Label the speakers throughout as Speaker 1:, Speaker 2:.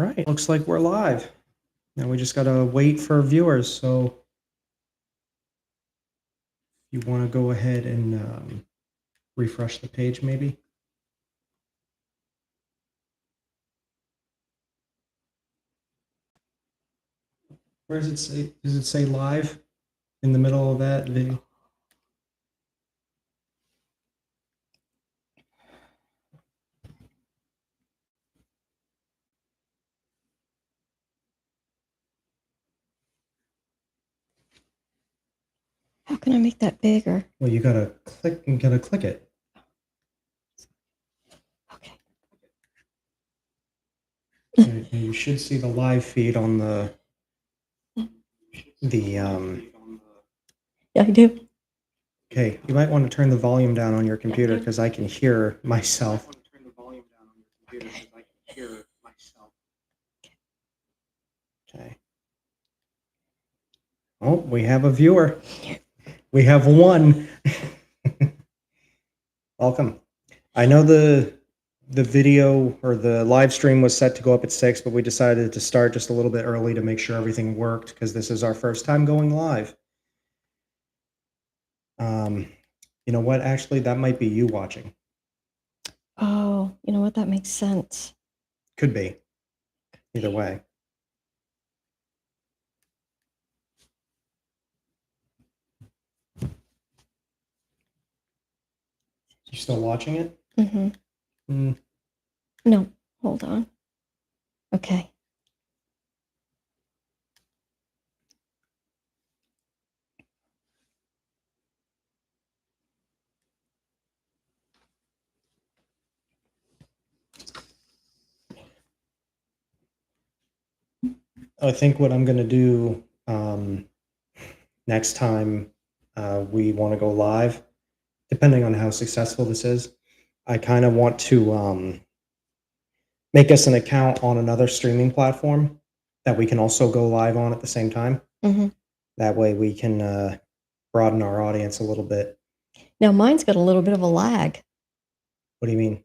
Speaker 1: right, looks like we're live. Now we just gotta wait for viewers. So you want to go ahead and refresh the page, maybe? Where does it say? Does it say live in the middle of that video?
Speaker 2: How can I make that bigger?
Speaker 1: Well, you gotta click. You gotta click it.
Speaker 2: Okay.
Speaker 1: And you should see the live feed on the.
Speaker 2: Yeah, I do.
Speaker 1: Okay, you might want to turn the volume down on your computer because I can hear myself. Okay. Oh, we have a viewer. We have one. Welcome. I know the video or the live stream was set to go up at 6, but we decided to start just a little bit early to make sure everything worked because this is our first time going live. You know what? Actually, that might be you watching.
Speaker 2: Oh, you know what? That makes sense.
Speaker 1: Could be. Either way. You still watching it?
Speaker 2: Mm-hmm. No, hold on. Okay.
Speaker 1: I think what I'm going to do next time we want to go live, depending on how successful this is, I kind of want to make us an account on another streaming platform that we can also go live on at the same time.
Speaker 2: Mm-hmm.
Speaker 1: That way we can broaden our audience a little bit.
Speaker 2: Now mine's got a little bit of a lag.
Speaker 1: What do you mean?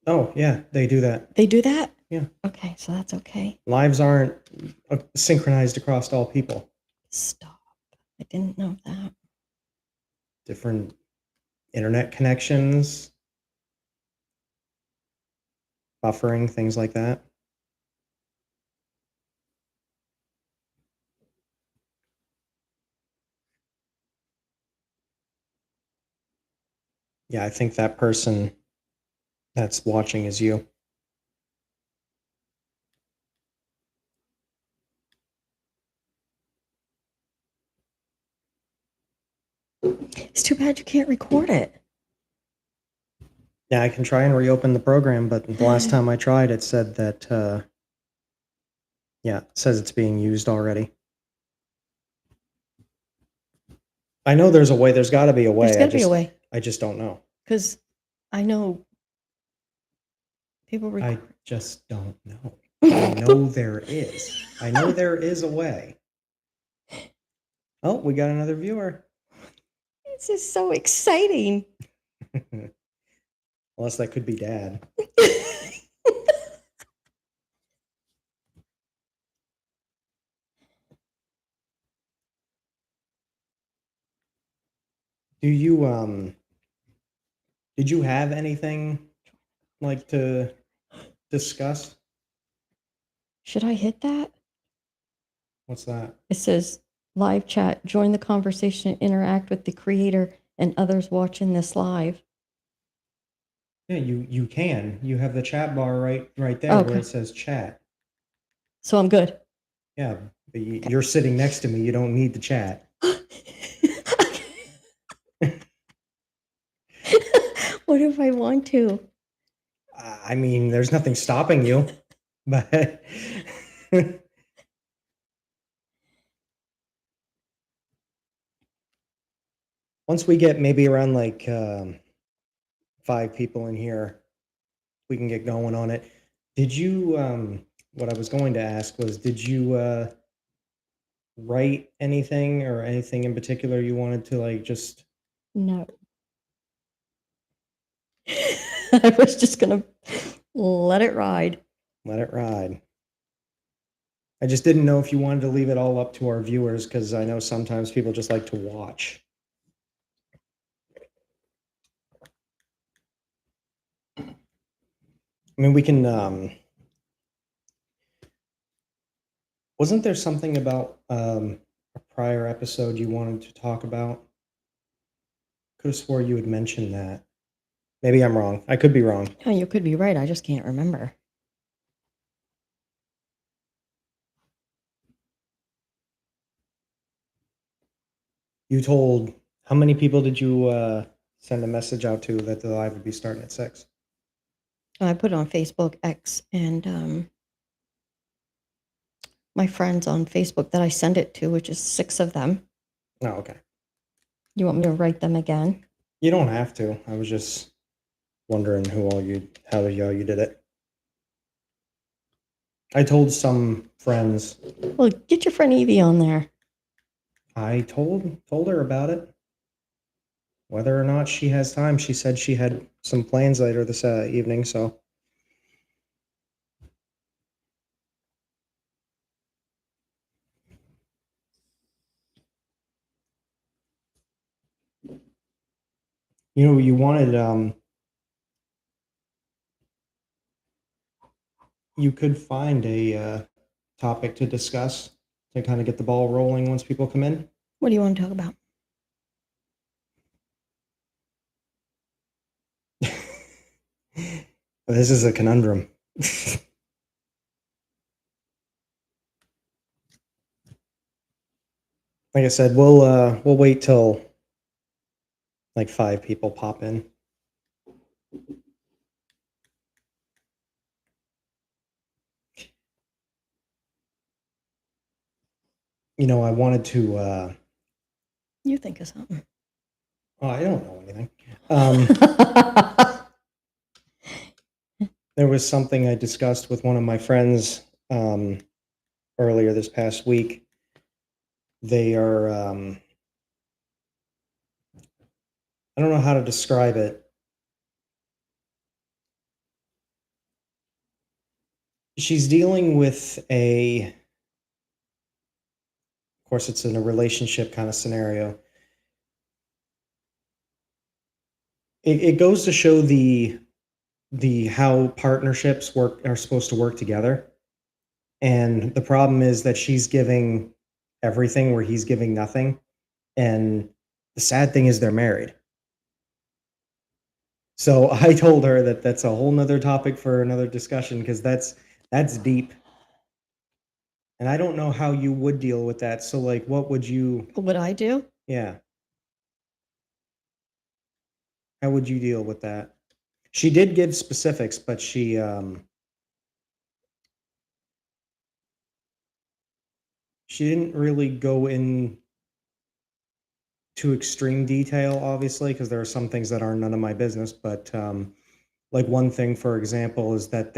Speaker 1: Oh, yeah, they do that.
Speaker 2: They do that?
Speaker 1: Yeah.
Speaker 2: Okay, so that's okay.
Speaker 1: Lives aren't synchronized across all people.
Speaker 2: Stop. I didn't know that.
Speaker 1: Different internet connections, buffering, things like that. Yeah, I think that person that's watching is you.
Speaker 2: It's too bad you can't record it.
Speaker 1: Yeah, I can try and reopen the program, but the last time I tried, it said that, yeah, it says it's being used already. I know there's a way. There's got to be a way.
Speaker 2: There's got to be a way.
Speaker 1: I just don't know.
Speaker 2: Because I know people record.
Speaker 1: I just don't know. I know there is. I know there is a way. Oh, we got another viewer.
Speaker 2: This is so exciting.
Speaker 1: Unless that could be Dad. Do you did you have anything like to discuss?
Speaker 2: Should I hit that?
Speaker 1: What's that?
Speaker 2: It says live chat, join the conversation, interact with the creator and others watching this live.
Speaker 1: Yeah, you can. You have the chat bar right there
Speaker 2: Okay.
Speaker 1: where it says chat.
Speaker 2: So I'm good.
Speaker 1: Yeah, but you're sitting next to me. You don't need the chat.
Speaker 2: What if I want to?
Speaker 1: I mean, there's nothing stopping you, but once we get maybe around like 5 people in here, we can get going on it. Did you what I was going to ask was, did you write anything or anything in particular you wanted to like just?
Speaker 2: No. I was just gonna Let it ride.
Speaker 1: Let it ride. I just didn't know if you wanted to leave it all up to our viewers, because I know sometimes people just like to watch. I mean, we can, wasn't there something about a prior episode you wanted to talk about? Could have swore you had mentioned that. Maybe I'm wrong. I could be wrong.
Speaker 2: Oh, you could be right. I just can't remember.
Speaker 1: You told, how many people did you send a message out to that the live would be starting at 6?
Speaker 2: I put it on Facebook, X, and my friends on Facebook that I send it to, which is 6 of them.
Speaker 1: Oh, okay.
Speaker 2: You want me to write them again?
Speaker 1: You don't have to. I was just wondering how all you did it. I told some friends.
Speaker 2: Well, get your friend Evie on there.
Speaker 1: I told her about it. Whether or not she has time, she said she had some plans later this evening, so. You know, you wanted, you could find a topic to discuss to kind of get the ball rolling once people come in.
Speaker 2: What do you want to talk about?
Speaker 1: This is a conundrum. Like I said, we'll wait till like 5 people pop in. You know, I wanted to.
Speaker 2: You think of something.
Speaker 1: Oh, I don't know anything. There was something I discussed with one of my friends earlier this past week. They are, I don't know how to describe it. She's dealing with of course, it's in a relationship kind of scenario. It goes to show the how partnerships are supposed to work together. And the problem is that she's giving everything where he's giving nothing. And the sad thing is they're married. So I told her that that's a whole nother topic for another discussion, because that's deep. And I don't know how you would deal with that. So like, what would you,
Speaker 2: What I do?
Speaker 1: yeah. How would you deal with that? She did give specifics, but she didn't really go in to extreme detail, obviously, because there are some things that are none of my business. But like one thing, for example, is that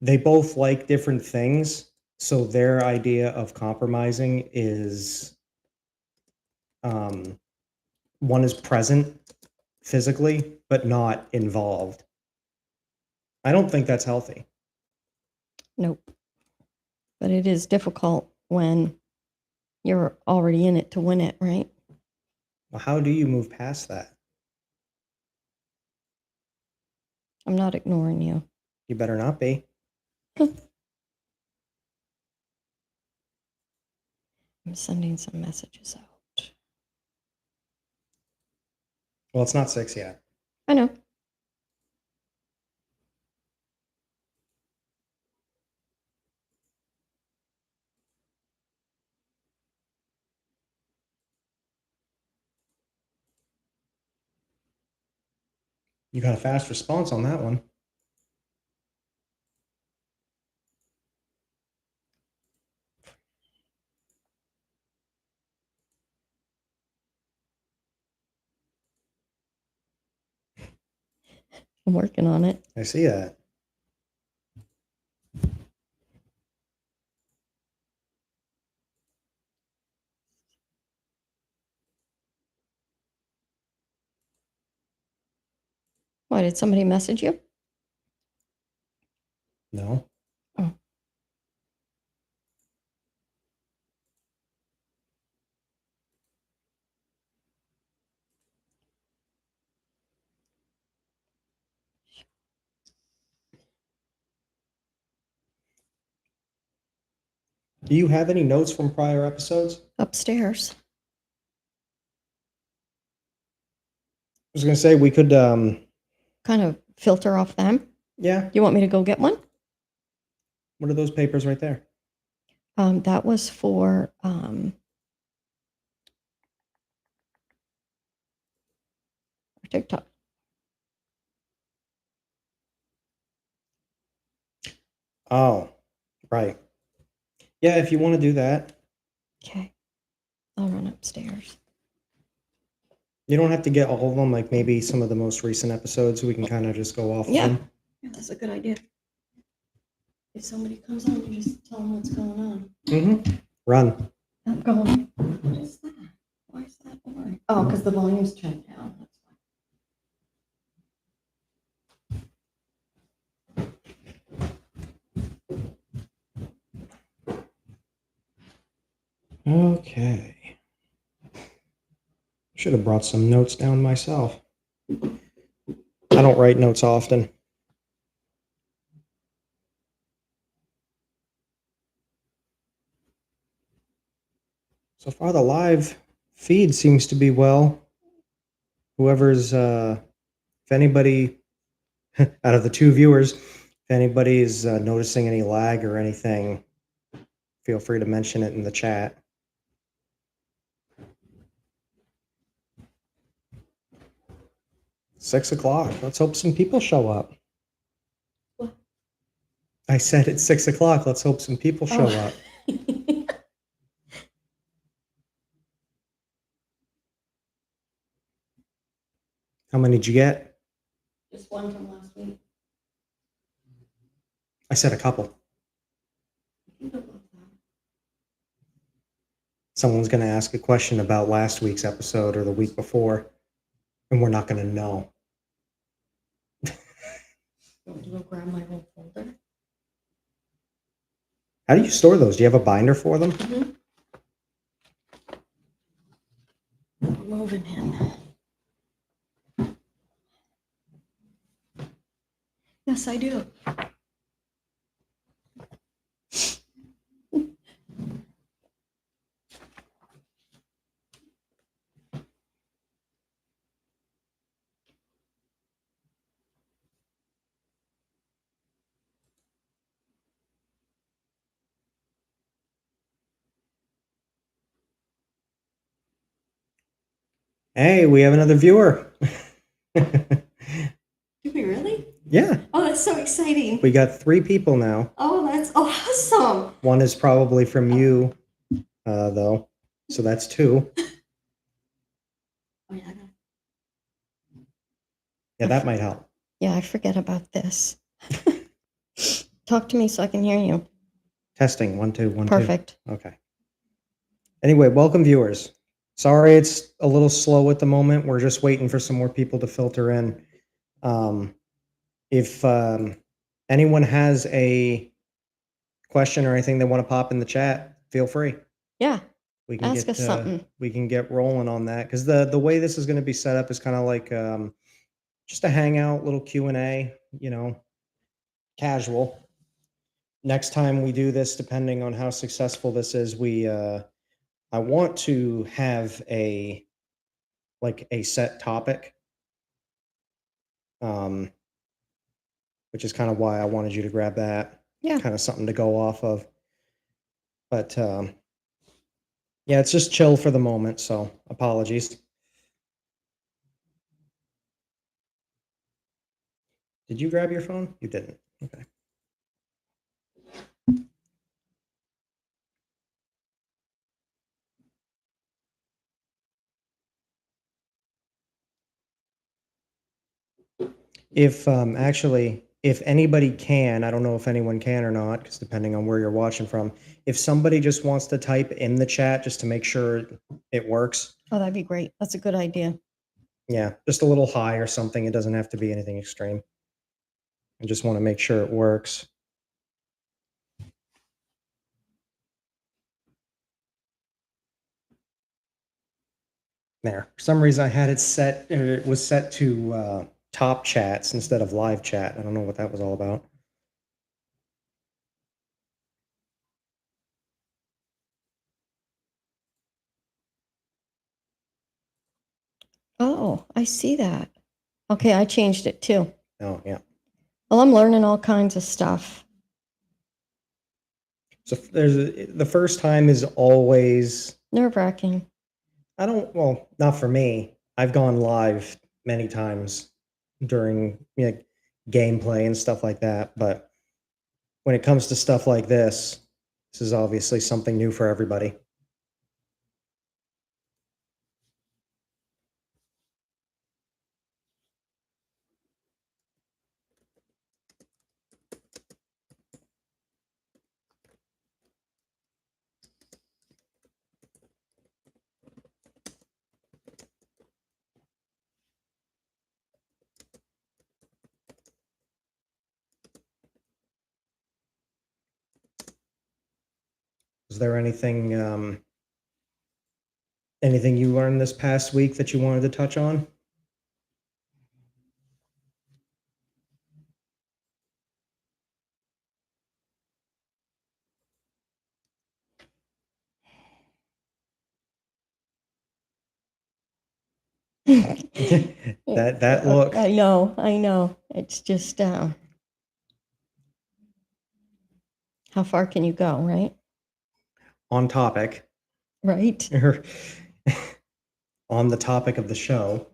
Speaker 1: they both like different things. So their idea of compromising is one is present physically, but not involved. I don't think that's healthy.
Speaker 2: Nope. But it is difficult when you're already in it to win it, right?
Speaker 1: Well, how do you move past that?
Speaker 2: I'm not ignoring you.
Speaker 1: You better not be.
Speaker 2: I'm sending some messages out.
Speaker 1: Well, it's not 6 yet.
Speaker 2: I know.
Speaker 1: You got a fast response on that one.
Speaker 2: I'm working on it.
Speaker 1: I see that.
Speaker 2: Why, did somebody message you?
Speaker 1: No?
Speaker 2: Oh.
Speaker 1: Do you have any notes from prior episodes?
Speaker 2: Upstairs.
Speaker 1: I was going to say we could,
Speaker 2: Kind of filter off them.
Speaker 1: yeah.
Speaker 2: You want me to go get one?
Speaker 1: What are those papers right there?
Speaker 2: That was for TikTok.
Speaker 1: Oh, right. Yeah, if you want to do that.
Speaker 2: Okay. I'll run upstairs.
Speaker 1: You don't have to get all of them, like maybe some of the most recent episodes. We can kind of just go off of
Speaker 2: Yeah.
Speaker 1: them.
Speaker 2: Yeah, that's a good idea. If somebody comes on, you just tell them what's going on.
Speaker 1: Mm-hmm. Run.
Speaker 2: I'm going. What is that? Why is that boring? Oh, because the volume's turned down. That's why.
Speaker 1: Okay. Should have brought some notes down myself. I don't write notes often. So far, the live feed seems to be well. Whoever's, if anybody out of the two viewers, if anybody is noticing any lag or anything, feel free to mention it in the chat. $6:00. Let's hope some people show up.
Speaker 2: What?
Speaker 1: I said it's 6:00. Let's hope some people show up. How many did you get?
Speaker 2: Just one from last week.
Speaker 1: I said a couple. Someone's going to ask a question about last week's episode or the week before, and we're not going to know.
Speaker 2: Want to go grab my whole folder?
Speaker 1: How do you store those? Do you have a binder for them?
Speaker 2: Mm-hmm. Moving him. Yes, I do.
Speaker 1: Hey, we have another viewer.
Speaker 2: Do we really?
Speaker 1: Yeah.
Speaker 2: Oh, that's so exciting.
Speaker 1: We got 3 people now.
Speaker 2: Oh, that's awesome.
Speaker 1: One is probably from you, though. So that's 2.
Speaker 2: Oh, yeah,
Speaker 1: Yeah, that might help.
Speaker 2: yeah, I forget about this. Talk to me so I can hear you.
Speaker 1: Testing. 1, 2, 1, 2.
Speaker 2: Perfect.
Speaker 1: Okay. Anyway, welcome, viewers. Sorry it's a little slow at the moment. We're just waiting for some more people to filter in. If anyone has a question or anything they want to pop in the chat, feel free.
Speaker 2: Yeah.
Speaker 1: We can
Speaker 2: Ask us something.
Speaker 1: We can get rolling on that, because the way this is going to be set up is kind of like just a hangout, little Q&A, casual. Next time we do this, depending on how successful this is, I want to have a set topic, which is kind of why I wanted you to grab that.
Speaker 2: Yeah.
Speaker 1: Kind of something to go off of. But yeah, it's just chill for the moment, so apologies. Did you grab your phone? You didn't. Okay. If actually, if anybody can, I don't know if anyone can or not, because depending on where you're watching from, if somebody just wants to type in the chat just to make sure it works,
Speaker 2: Oh, that'd be great. That's a good idea.
Speaker 1: yeah, just a little high or something. It doesn't have to be anything extreme. I just want to make sure it works. There. For some reason, I had it set, it was set to top chats instead of live chat. I don't know what that was all about.
Speaker 2: Oh, I see that. Okay, I changed it too.
Speaker 1: Oh, yeah.
Speaker 2: Well, I'm learning all kinds of stuff.
Speaker 1: So the first time is always,
Speaker 2: Nerve-wracking.
Speaker 1: well, not for me. I've gone live many times during gameplay and stuff like that. But when it comes to stuff like this is obviously something new for everybody. Is there anything you learned this past week that you wanted to touch on? That look.
Speaker 2: I know. It's just how far can you go, right?
Speaker 1: On topic.
Speaker 2: Right.
Speaker 1: On the topic of the show.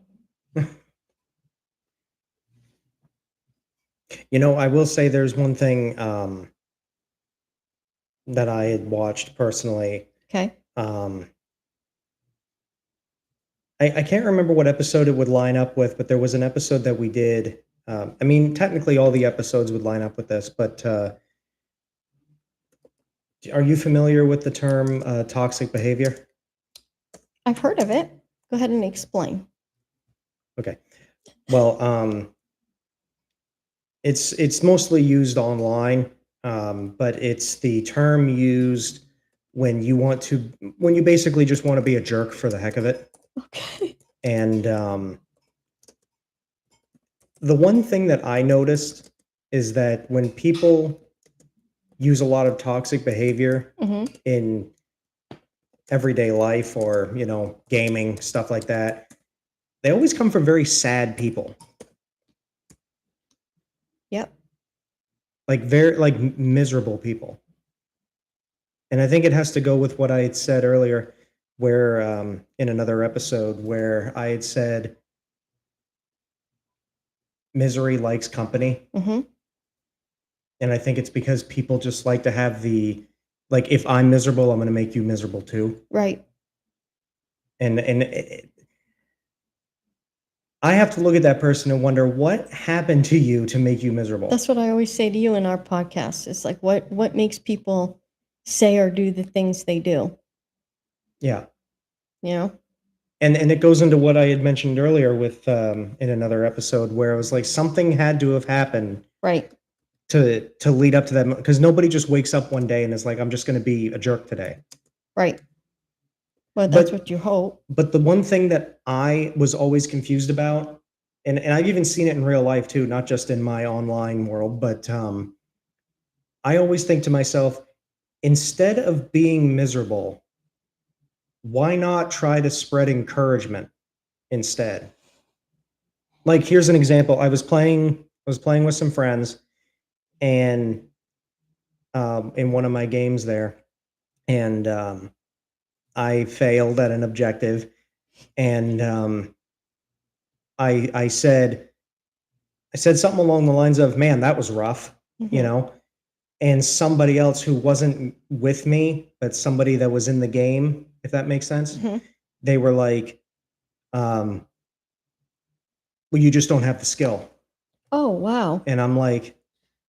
Speaker 1: I will say there's one thing that I had watched personally.
Speaker 2: Okay.
Speaker 1: I can't remember what episode it would line up with, but there was an episode that we did. I mean, technically all the episodes would line up with this, but are you familiar with the term toxic behavior?
Speaker 2: I've heard of it. Go ahead and explain.
Speaker 1: Okay. Well, it's mostly used online, but it's the term used when you basically just want to be a jerk for the heck of it.
Speaker 2: Okay.
Speaker 1: And the one thing that I noticed is that when people use a lot of toxic behavior in everyday life or, gaming, stuff like that, they always come from very sad people.
Speaker 2: Yep.
Speaker 1: Like miserable people. And I think it has to go with what I had said earlier, where in another episode where I had said misery likes company. And I think it's because people just like to have if I'm miserable, I'm going to make you miserable too.
Speaker 2: Right.
Speaker 1: And I have to look at that person and wonder what happened to you to make you miserable.
Speaker 2: That's what I always say to you in our podcast. It's like what makes people say or do the things they do.
Speaker 1: Yeah.
Speaker 2: And
Speaker 1: it goes into what I had mentioned earlier with in another episode where it was like something had to have happened.
Speaker 2: Right.
Speaker 1: To lead up to that, because nobody just wakes up one day and is like, I'm just going to be a jerk today.
Speaker 2: Right. Well, that's what you hope.
Speaker 1: But the one thing that I was always confused about, and I've even seen it in real life too, not just in my online world, but I always think to myself, instead of being miserable, why not try to spread encouragement instead? Like, here's an example. I was playing with some friends, and in one of my games there, and I failed at an objective, and I said something along the lines of, "Man, that was rough," and somebody else who wasn't with me, but somebody that was in the game, if that makes sense, they were like, "Well, you just don't have the skill."
Speaker 2: Oh, wow.
Speaker 1: And I'm like,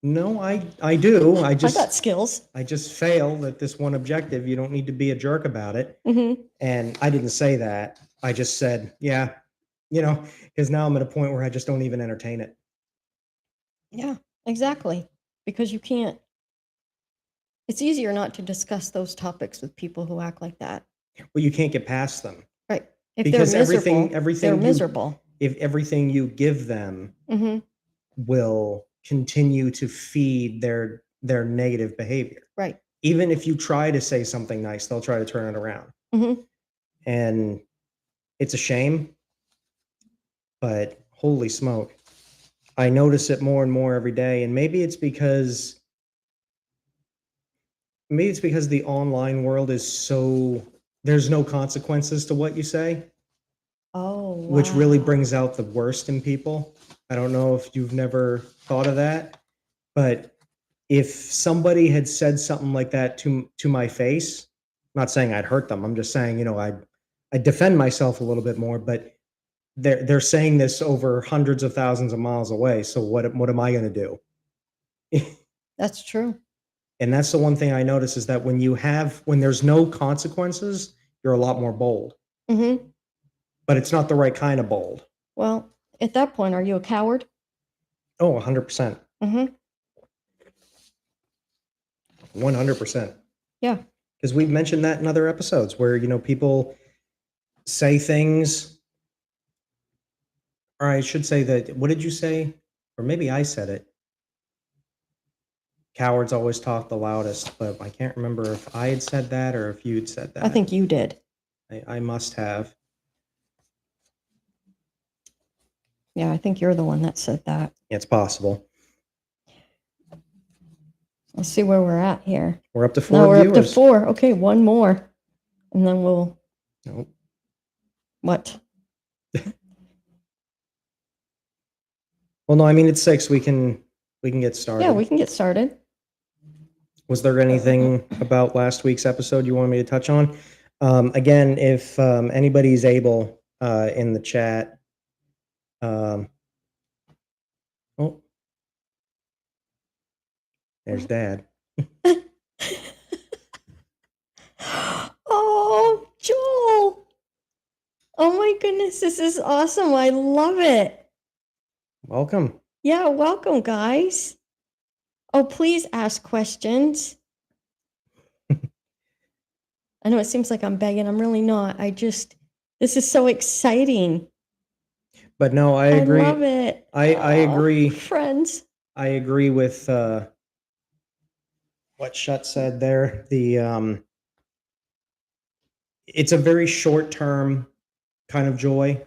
Speaker 1: no, I do. I
Speaker 2: got skills.
Speaker 1: I just failed at this one objective. You don't need to be a jerk about it. And I didn't say that. I just said, yeah, because now I'm at a point where I just don't even entertain it.
Speaker 2: Yeah, exactly. Because you can't. It's easier not to discuss those topics with people who act like that.
Speaker 1: Well, you can't get past them.
Speaker 2: Right. If
Speaker 1: Because
Speaker 2: they're miserable, they're
Speaker 1: everything you
Speaker 2: miserable.
Speaker 1: if everything you give them
Speaker 2: Hmm.
Speaker 1: will continue to feed their negative behavior.
Speaker 2: Right.
Speaker 1: Even if you try to say something nice, they'll try to turn it around.
Speaker 2: Hmm.
Speaker 1: And it's a shame, but holy smoke. I notice it more and more every day, and maybe it's because the online world is so there's no consequences to what you say,
Speaker 2: Oh,
Speaker 1: which really
Speaker 2: wow.
Speaker 1: brings out the worst in people. I don't know if you've never thought of that, but if somebody had said something like that to my face, I'm not saying I'd hurt them. I'm just saying, I'd defend myself a little bit more, but they're saying this over hundreds of thousands of miles away. So what am I going to do?
Speaker 2: That's true.
Speaker 1: And that's the one thing I notice is that when there's no consequences, you're a lot more bold.
Speaker 2: Hmm.
Speaker 1: But it's not the right kind of bold.
Speaker 2: Well, at that point, are you a coward?
Speaker 1: Oh, 100%.
Speaker 2: Hmm.
Speaker 1: 100%.
Speaker 2: Yeah.
Speaker 1: Because we've mentioned that in other episodes where, people say things, or I should say that, what did you say? Or maybe I said it. Cowards always talk the loudest, but I can't remember if I had said that or if you'd said that.
Speaker 2: I think you did.
Speaker 1: I must have.
Speaker 2: Yeah, I think you're the one that said that.
Speaker 1: It's possible.
Speaker 2: Let's see where we're at here.
Speaker 1: We're up to 4
Speaker 2: No, we're up to
Speaker 1: viewers.
Speaker 2: 4. Okay, one more. And then we'll.
Speaker 1: Nope.
Speaker 2: What?
Speaker 1: Well, no, I mean it's 6. We can get started.
Speaker 2: Yeah, we can get started.
Speaker 1: Was there anything about last week's episode you wanted me to touch on? Again, if anybody's able in the chat. Oh, there's Dad.
Speaker 2: Oh, Joel. Oh my goodness, this is awesome. I love it.
Speaker 1: Welcome.
Speaker 2: Yeah, welcome, guys. Oh, please ask questions. I know it seems like I'm begging. I'm really not. This is so exciting.
Speaker 1: But no, I agree.
Speaker 2: I love it.
Speaker 1: I agree.
Speaker 2: Friends.
Speaker 1: I agree with what Shut said there. It's a very short term kind of joy.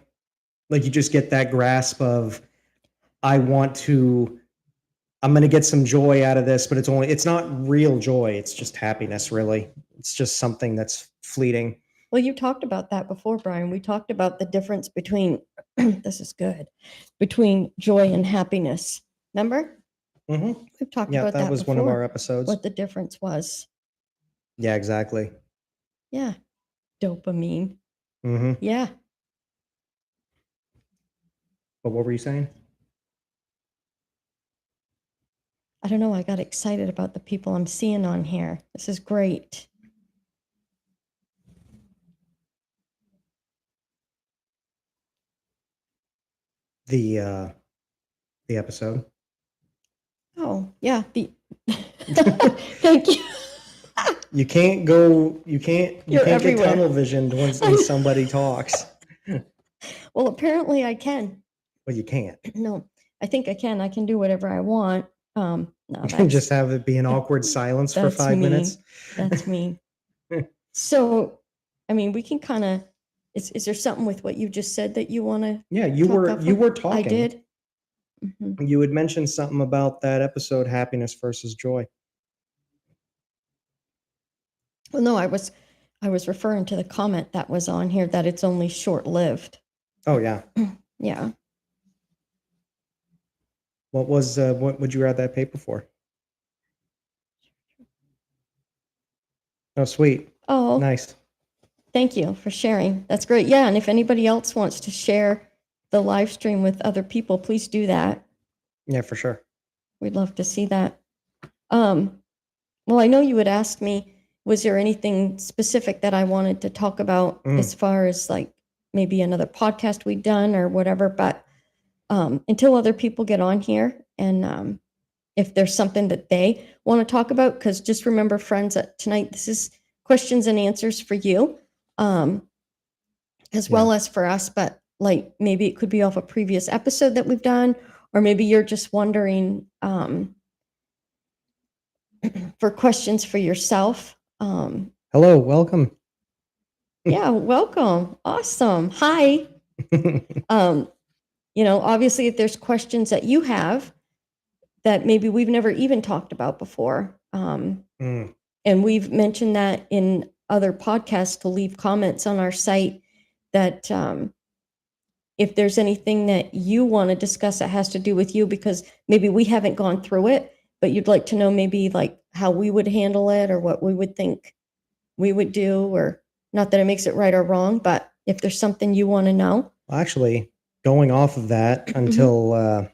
Speaker 1: Like you just get that grasp of I'm going to get some joy out of this, but it's not real joy. It's just happiness, really. It's just something that's fleeting.
Speaker 2: Well, you talked about that before, Brian. We talked about the difference between, this is good, between joy and happiness. Remember?
Speaker 1: Mm-hmm.
Speaker 2: We've talked
Speaker 1: Yeah,
Speaker 2: about
Speaker 1: that was
Speaker 2: before,
Speaker 1: one of our episodes.
Speaker 2: what the difference was.
Speaker 1: Yeah, exactly.
Speaker 2: Yeah. Dopamine.
Speaker 1: Mm-hmm.
Speaker 2: Yeah.
Speaker 1: But what were you saying?
Speaker 2: I don't know. I got excited about the people I'm seeing on here. This is great.
Speaker 1: The episode.
Speaker 2: Oh, yeah. Thank you.
Speaker 1: You can't get
Speaker 2: everywhere.
Speaker 1: tunnel visioned when somebody talks.
Speaker 2: Well, apparently I can.
Speaker 1: Well, you can't.
Speaker 2: No, I think I can. I can do whatever I want. No,
Speaker 1: You can just have it be an awkward silence for 5 minutes.
Speaker 2: That's mean. So, I mean, we can kind of. Is there something with what you just said that you want to?
Speaker 1: Yeah, you were talking.
Speaker 2: I did. Mm-hmm.
Speaker 1: You had mentioned something about that episode, happiness versus joy.
Speaker 2: Well, no, I was referring to the comment that was on here that it's only short-lived.
Speaker 1: Oh yeah.
Speaker 2: Yeah.
Speaker 1: What would you read that paper for? Oh, sweet.
Speaker 2: Oh,
Speaker 1: nice.
Speaker 2: Thank you for sharing. That's great. Yeah, and if anybody else wants to share the live stream with other people, please do that.
Speaker 1: Yeah, for sure.
Speaker 2: We'd love to see that. Well, I know you would ask me, was there anything specific that I wanted to talk about as far as like maybe another podcast we'd done or whatever, but until other people get on here and if there's something that they want to talk about, because just remember, friends, that tonight this is questions and answers for you. as well as for us, but like maybe it could be off a previous episode that we've done, or maybe you're just wondering for questions for yourself.
Speaker 1: Hello, welcome.
Speaker 2: Yeah, welcome. Awesome. Hi. Obviously, if there's questions that you have that maybe we've never even talked about before, and we've mentioned that in other podcasts to leave comments on our site, that if there's anything that you want to discuss that has to do with you, because maybe we haven't gone through it, but you'd like to know maybe like how we would handle it or what we would think we would do, or not that it makes it right or wrong, but if there's something you want to know.
Speaker 1: Actually, going off of that until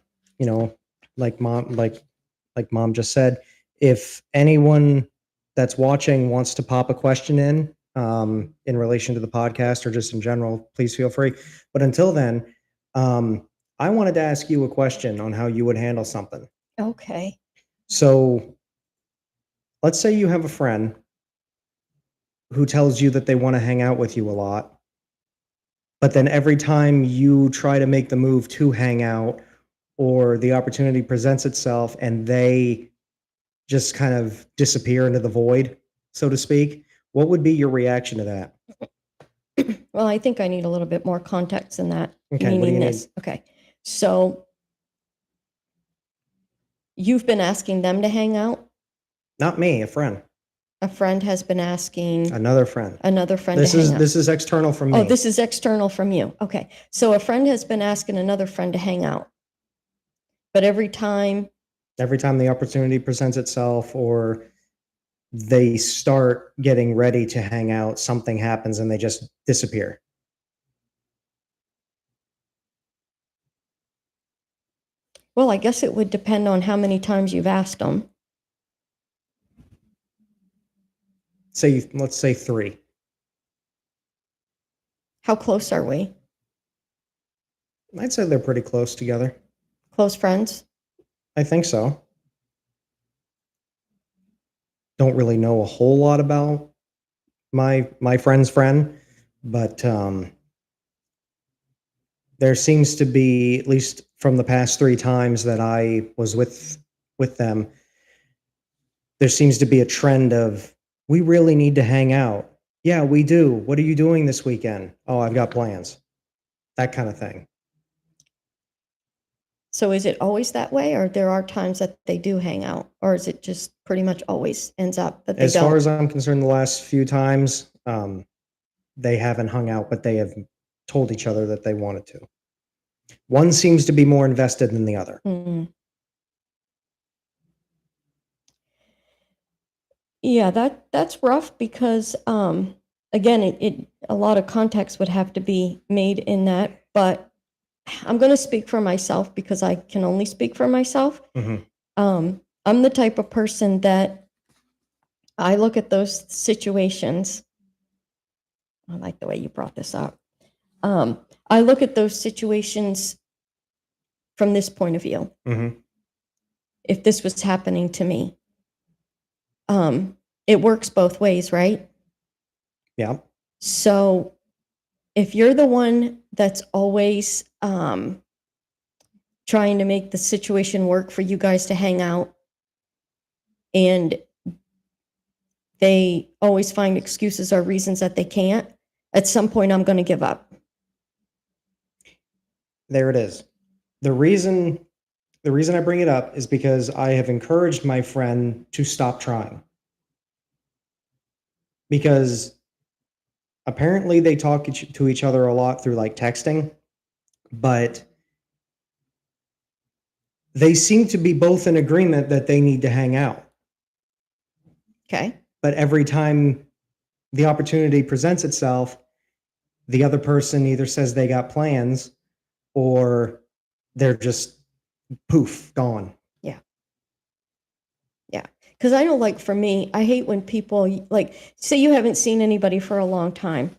Speaker 1: like mom just said, if anyone that's watching wants to pop a question in relation to the podcast or just in general, please feel free. But until then, I wanted to ask you a question on how you would handle something.
Speaker 2: Okay.
Speaker 1: So let's say you have a friend who tells you that they want to hang out with you a lot, but then every time you try to make the move to hang out or the opportunity presents itself and they just kind of disappear into the void, so to speak, what would be your reaction to that?
Speaker 2: Well, I think I need a little bit more context than that.
Speaker 1: Okay, what do you
Speaker 2: this. Okay. So you've been asking them to hang out?
Speaker 1: Not me, a friend.
Speaker 2: A friend has been asking
Speaker 1: Another friend.
Speaker 2: to hang out.
Speaker 1: This is external from me.
Speaker 2: Oh, this is external from you. Okay. So a friend has been asking another friend to hang out. But every time
Speaker 1: the opportunity presents itself or they start getting ready to hang out, something happens and they just disappear.
Speaker 2: Well, I guess it would depend on how many times you've asked them.
Speaker 1: Let's say 3.
Speaker 2: How close are we?
Speaker 1: I'd say they're pretty close together.
Speaker 2: Close friends?
Speaker 1: I think so. Don't really know a whole lot about my friend's friend, but there seems to be, at least from the past 3 times that I was with them, there seems to be a trend of, we really need to hang out. Yeah, we do. What are you doing this weekend? Oh, I've got plans. That kind of thing.
Speaker 2: So is it always that way, or there are times that they do hang out, or is it just pretty much always ends up that they
Speaker 1: As
Speaker 2: don't?
Speaker 1: far as I'm concerned, the last few times, they haven't hung out, but they have told each other that they wanted to. One seems to be more invested than the other.
Speaker 2: Yeah, that's rough because again, it a lot of context would have to be made in that, but I'm going to speak for myself because I can only speak for myself. I'm the type of person that I look at those situations. I like the way you brought this up. I look at those situations from this point of view. If this was happening to me, it works both ways, right?
Speaker 1: Yeah.
Speaker 2: So if you're the one that's always trying to make the situation work for you guys to hang out, and they always find excuses or reasons that they can't, at some point I'm going to give up.
Speaker 1: There it is. The reason I bring it up is because I have encouraged my friend to stop trying. Because apparently they talk to each other a lot through like texting, but they seem to be both in agreement that they need to hang out.
Speaker 2: Okay.
Speaker 1: But every time the opportunity presents itself, the other person either says they got plans or they're just poof, gone.
Speaker 2: Yeah. Because I know, like, for me, I hate when people, like, say you haven't seen anybody for a long time,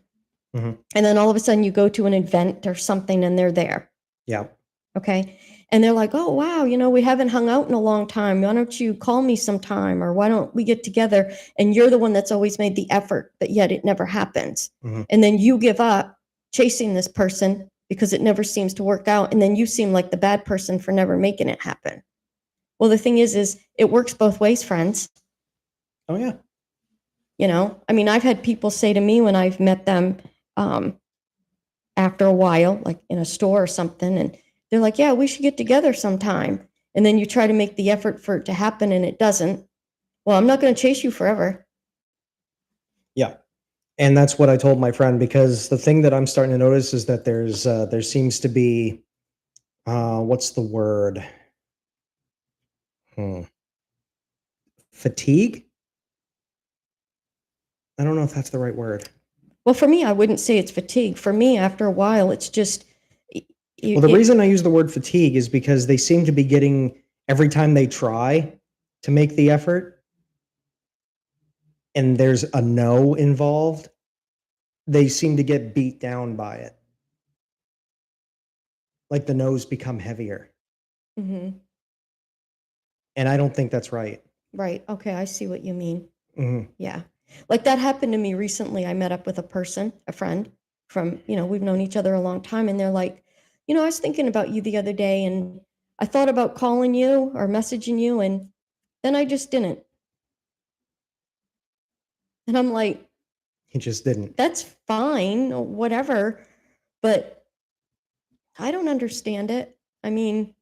Speaker 2: and then all of a sudden you go to an event or something and they're there.
Speaker 1: Yeah.
Speaker 2: Okay. And they're like, oh, wow, we haven't hung out in a long time. Why don't you call me sometime? Or why don't we get together? And you're the one that's always made the effort, but yet it never happens. And then you give up chasing this person because it never seems to work out. And then you seem like the bad person for never making it happen. Well, the thing is it works both ways, friends.
Speaker 1: Oh, yeah.
Speaker 2: You know, I mean, I've had people say to me when I've met them after a while, like in a store or something, and they're like, yeah, we should get together sometime. And then you try to make the effort for it to happen and it doesn't. Well, I'm not going to chase you forever.
Speaker 1: Yeah. And that's what I told my friend, because the thing that I'm starting to notice is that there seems to be, what's the word? Fatigue? I don't know if that's the right word.
Speaker 2: Well, for me, I wouldn't say it's fatigue. For me, after a while, it's just.
Speaker 1: Well, the reason I use the word fatigue is because they seem to be getting, every time they try to make the effort and there's a no involved, they seem to get beat down by it. Like the no's become heavier.
Speaker 2: Mm-hmm.
Speaker 1: And I don't think that's right.
Speaker 2: Right. Okay. I see what you mean.
Speaker 1: Mm-hmm.
Speaker 2: Yeah. Like that happened to me recently. I met up with a friend from, we've known each other a long time. And they're like, I was thinking about you the other day and I thought about calling you or messaging you. And then I just didn't. And I'm like,
Speaker 1: He just didn't.
Speaker 2: that's fine or whatever. But I don't understand it. I mean,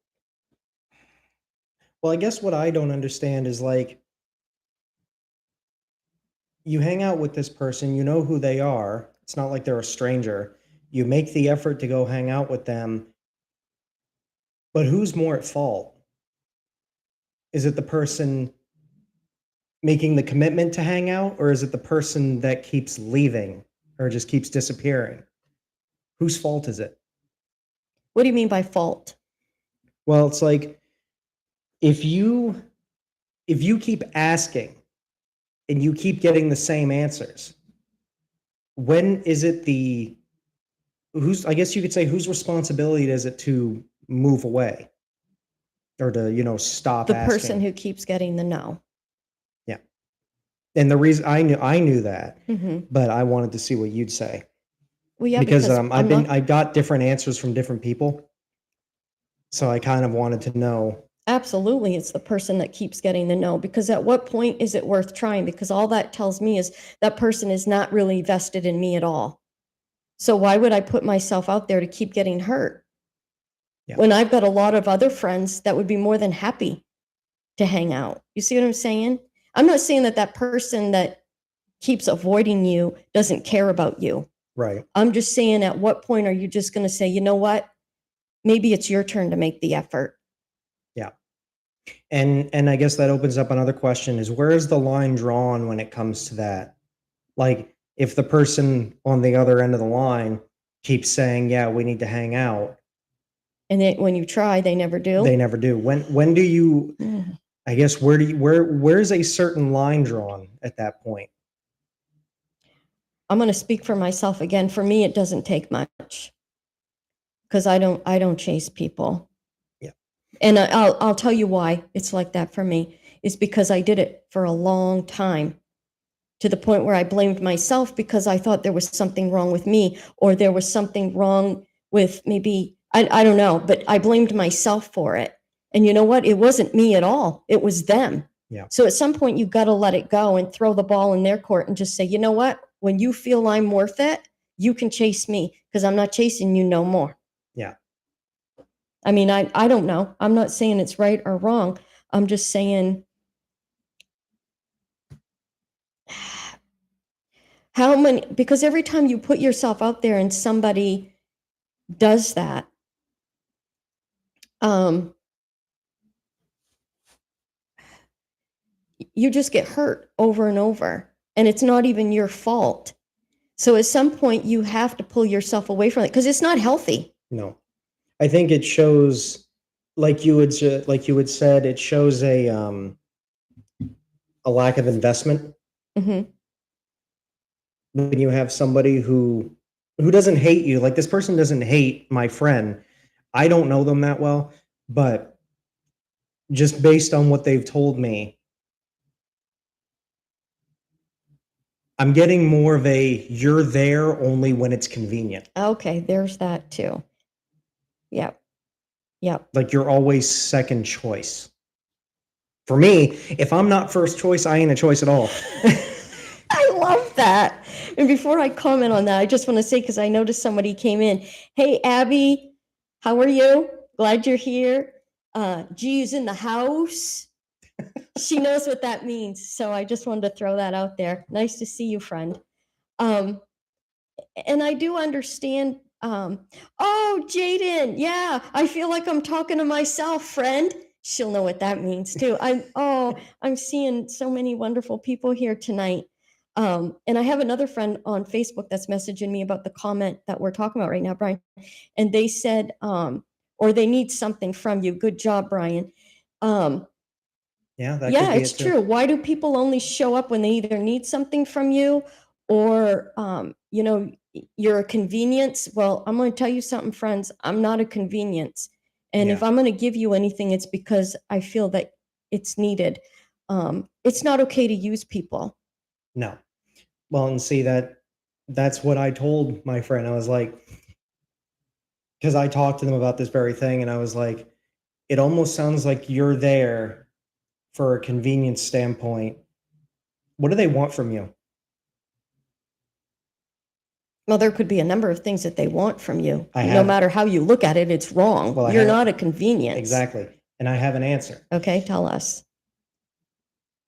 Speaker 1: well, I guess what I don't understand is, like, you hang out with this person, you know who they are. It's not like they're a stranger. You make the effort to go hang out with them. But who's more at fault? Is it the person making the commitment to hang out, or is it the person that keeps leaving or just keeps disappearing? Whose fault is it?
Speaker 2: what do you mean by fault?
Speaker 1: Well, it's like, if you keep asking and you keep getting the same answers, when is it I guess you could say, whose responsibility is it to move away or to, stop
Speaker 2: The
Speaker 1: asking?
Speaker 2: person who keeps getting the no.
Speaker 1: Yeah. And the reason I knew that,
Speaker 2: Mm-hmm.
Speaker 1: but I wanted to see what you'd say.
Speaker 2: Well, yeah,
Speaker 1: because
Speaker 2: because
Speaker 1: I got different answers from different people. So I kind of wanted to know.
Speaker 2: Absolutely, it's the person that keeps getting the no, because at what point is it worth trying? Because all that tells me is that person is not really vested in me at all. So why would I put myself out there to keep getting hurt?
Speaker 1: Yeah.
Speaker 2: When I've got a lot of other friends that would be more than happy to hang out. You see what I'm saying? I'm not saying that person that keeps avoiding you doesn't care about you.
Speaker 1: Right.
Speaker 2: I'm just saying, at what point are you just going to say, you know what? Maybe it's your turn to make the effort.
Speaker 1: Yeah. And I guess that opens up another question, is where is the line drawn when it comes to that? Like, if the person on the other end of the line keeps saying, yeah, we need to hang out,
Speaker 2: and then when you try, they never do.
Speaker 1: They never do. When do you, I guess, where's a certain line drawn at that point?
Speaker 2: I'm going to speak for myself again. For me, it doesn't take much, because I don't chase people.
Speaker 1: Yeah.
Speaker 2: And I'll tell you why it's like that for me. It's because I did it for a long time, to the point where I blamed myself because I thought there was something wrong with me, or there was something wrong with maybe, I don't know, but I blamed myself for it. And you know what? It wasn't me at all. It was them.
Speaker 1: Yeah.
Speaker 2: So at some point, you've got to let it go and throw the ball in their court and just say, you know what? When you feel I'm worth it, you can chase me, because I'm not chasing you no more.
Speaker 1: Yeah.
Speaker 2: I mean, I don't know. I'm not saying it's right or wrong. I'm just saying, how many, because every time you put yourself out there and somebody does that, you just get hurt over and over, and it's not even your fault. So at some point, you have to pull yourself away from it, because it's not healthy.
Speaker 1: No, I think it shows, like you had said, it shows a lack of investment.
Speaker 2: Mm-hmm.
Speaker 1: When you have somebody who doesn't hate you, like this person doesn't hate my friend. I don't know them that well, but just based on what they've told me, I'm getting more of a you're there only when it's convenient.
Speaker 2: Okay, there's that too. Yep. Yep.
Speaker 1: Like you're always second choice. For me, if I'm not first choice, I ain't a choice at all.
Speaker 2: I love that. And before I comment on that, I just want to say, because I noticed somebody came in. Hey, Abby, how are you? Glad you're here. G's in the house. She knows what that means. So I just wanted to throw that out there. Nice to see you, friend. And I do understand. Oh, Jaden, yeah, I feel like I'm talking to myself, friend. She'll know what that means too. I'm seeing so many wonderful people here tonight. And I have another friend on Facebook that's messaging me about the comment that we're talking about right now, Brian. And they said, or they need something from you. Good job, Brian.
Speaker 1: Yeah, that
Speaker 2: Yeah,
Speaker 1: could be
Speaker 2: it's
Speaker 1: it too.
Speaker 2: true. Why do people only show up when they either need something from you or, you're a convenience? Well, I'm going to tell you something, friends. I'm not a convenience. And if
Speaker 1: Yeah.
Speaker 2: I'm going to give you anything, it's because I feel that it's needed. It's not okay to use people.
Speaker 1: No. Well, and see that's what I told my friend. I was like, because I talked to them about this very thing, and I was like, it almost sounds like you're there for a convenience standpoint. What do they want from you?
Speaker 2: Well, there could be a number of things that they want from you.
Speaker 1: I
Speaker 2: No
Speaker 1: have-
Speaker 2: matter how you look at it, it's wrong.
Speaker 1: Well, I
Speaker 2: You're
Speaker 1: have-
Speaker 2: not a convenience.
Speaker 1: Exactly. And I have an answer.
Speaker 2: Okay, tell us.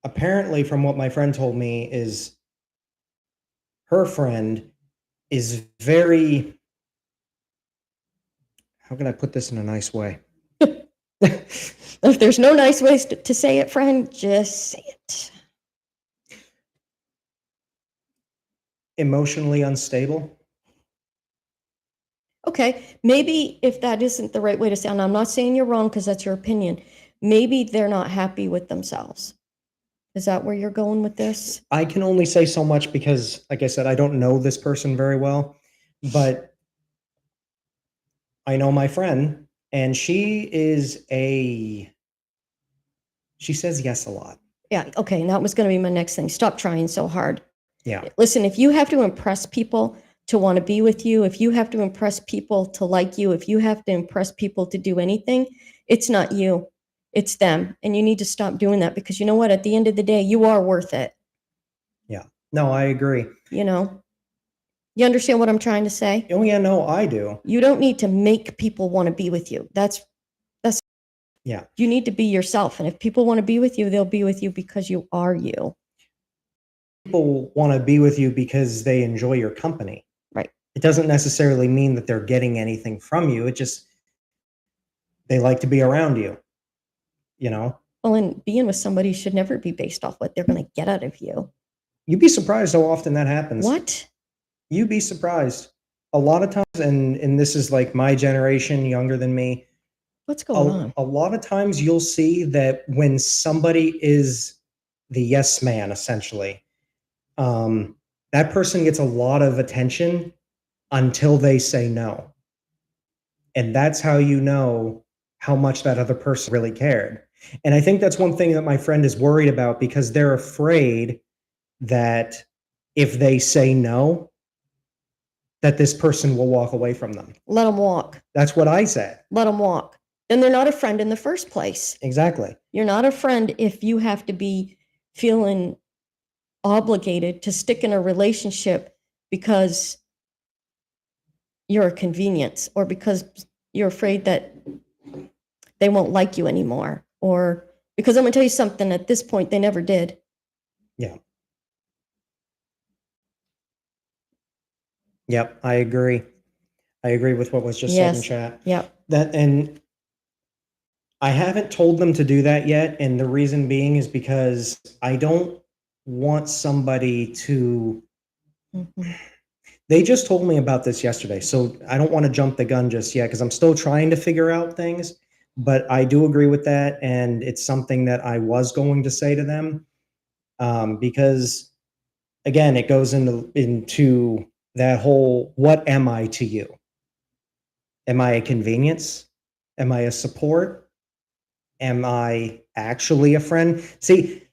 Speaker 1: Apparently, from what my friend told me, is her friend is very, how can I put this in a nice way?
Speaker 2: If there's no nice ways to say it, friend, just say it.
Speaker 1: Emotionally unstable.
Speaker 2: Okay, maybe if that isn't the right way to say, and I'm not saying you're wrong because that's your opinion, maybe they're not happy with themselves. Is that where you're going with this?
Speaker 1: I can only say so much because, like I said, I don't know this person very well, but I know my friend, and she says yes a lot.
Speaker 2: Yeah, okay, and that was going to be my next thing. Stop trying so hard.
Speaker 1: Yeah.
Speaker 2: Listen, if you have to impress people to want to be with you, if you have to impress people to like you, if you have to impress people to do anything, it's not you, it's them. And you need to stop doing that because you know what? At the end of the day, you are worth it.
Speaker 1: Yeah. No, I agree.
Speaker 2: You know, you understand what I'm trying to say?
Speaker 1: Oh, yeah, no, I do.
Speaker 2: You don't need to make people want to be with you.
Speaker 1: Yeah.
Speaker 2: You need to be yourself. And if people want to be with you, they'll be with you because you are you.
Speaker 1: People want to be with you because they enjoy your company.
Speaker 2: Right.
Speaker 1: It doesn't necessarily mean that they're getting anything from you. It just, they like to be around you, you know?
Speaker 2: Well, and being with somebody should never be based off what they're going to get out of you.
Speaker 1: You'd be surprised how often that happens.
Speaker 2: What?
Speaker 1: You'd be surprised. A lot of times, and this is like my generation, younger than me,
Speaker 2: What's going on?
Speaker 1: a lot of times you'll see that when somebody is the yes man, essentially, that person gets a lot of attention until they say no. And that's how you know how much that other person really cared. And I think that's one thing that my friend is worried about because they're afraid that if they say no, that this person will walk away from them.
Speaker 2: Let them walk.
Speaker 1: That's what I said.
Speaker 2: Let them walk. Then they're not a friend in the first place.
Speaker 1: Exactly.
Speaker 2: You're not a friend if you have to be feeling obligated to stick in a relationship because you're a convenience or because you're afraid that they won't like you anymore. Or because I'm going to tell you something, at this point, they never did.
Speaker 1: Yeah. Yep, I agree. I agree with what was just said in
Speaker 2: Yes.
Speaker 1: chat.
Speaker 2: Yep.
Speaker 1: And I haven't told them to do that yet, and the reason being is because I don't want somebody to.
Speaker 2: Mhm.
Speaker 1: They just told me about this yesterday, so I don't want to jump the gun just yet because I'm still trying to figure out things. But I do agree with that, and it's something that I was going to say to them because, again, it goes into that whole what am I to you? Am I a convenience? Am I a support? Am I actually a friend? See,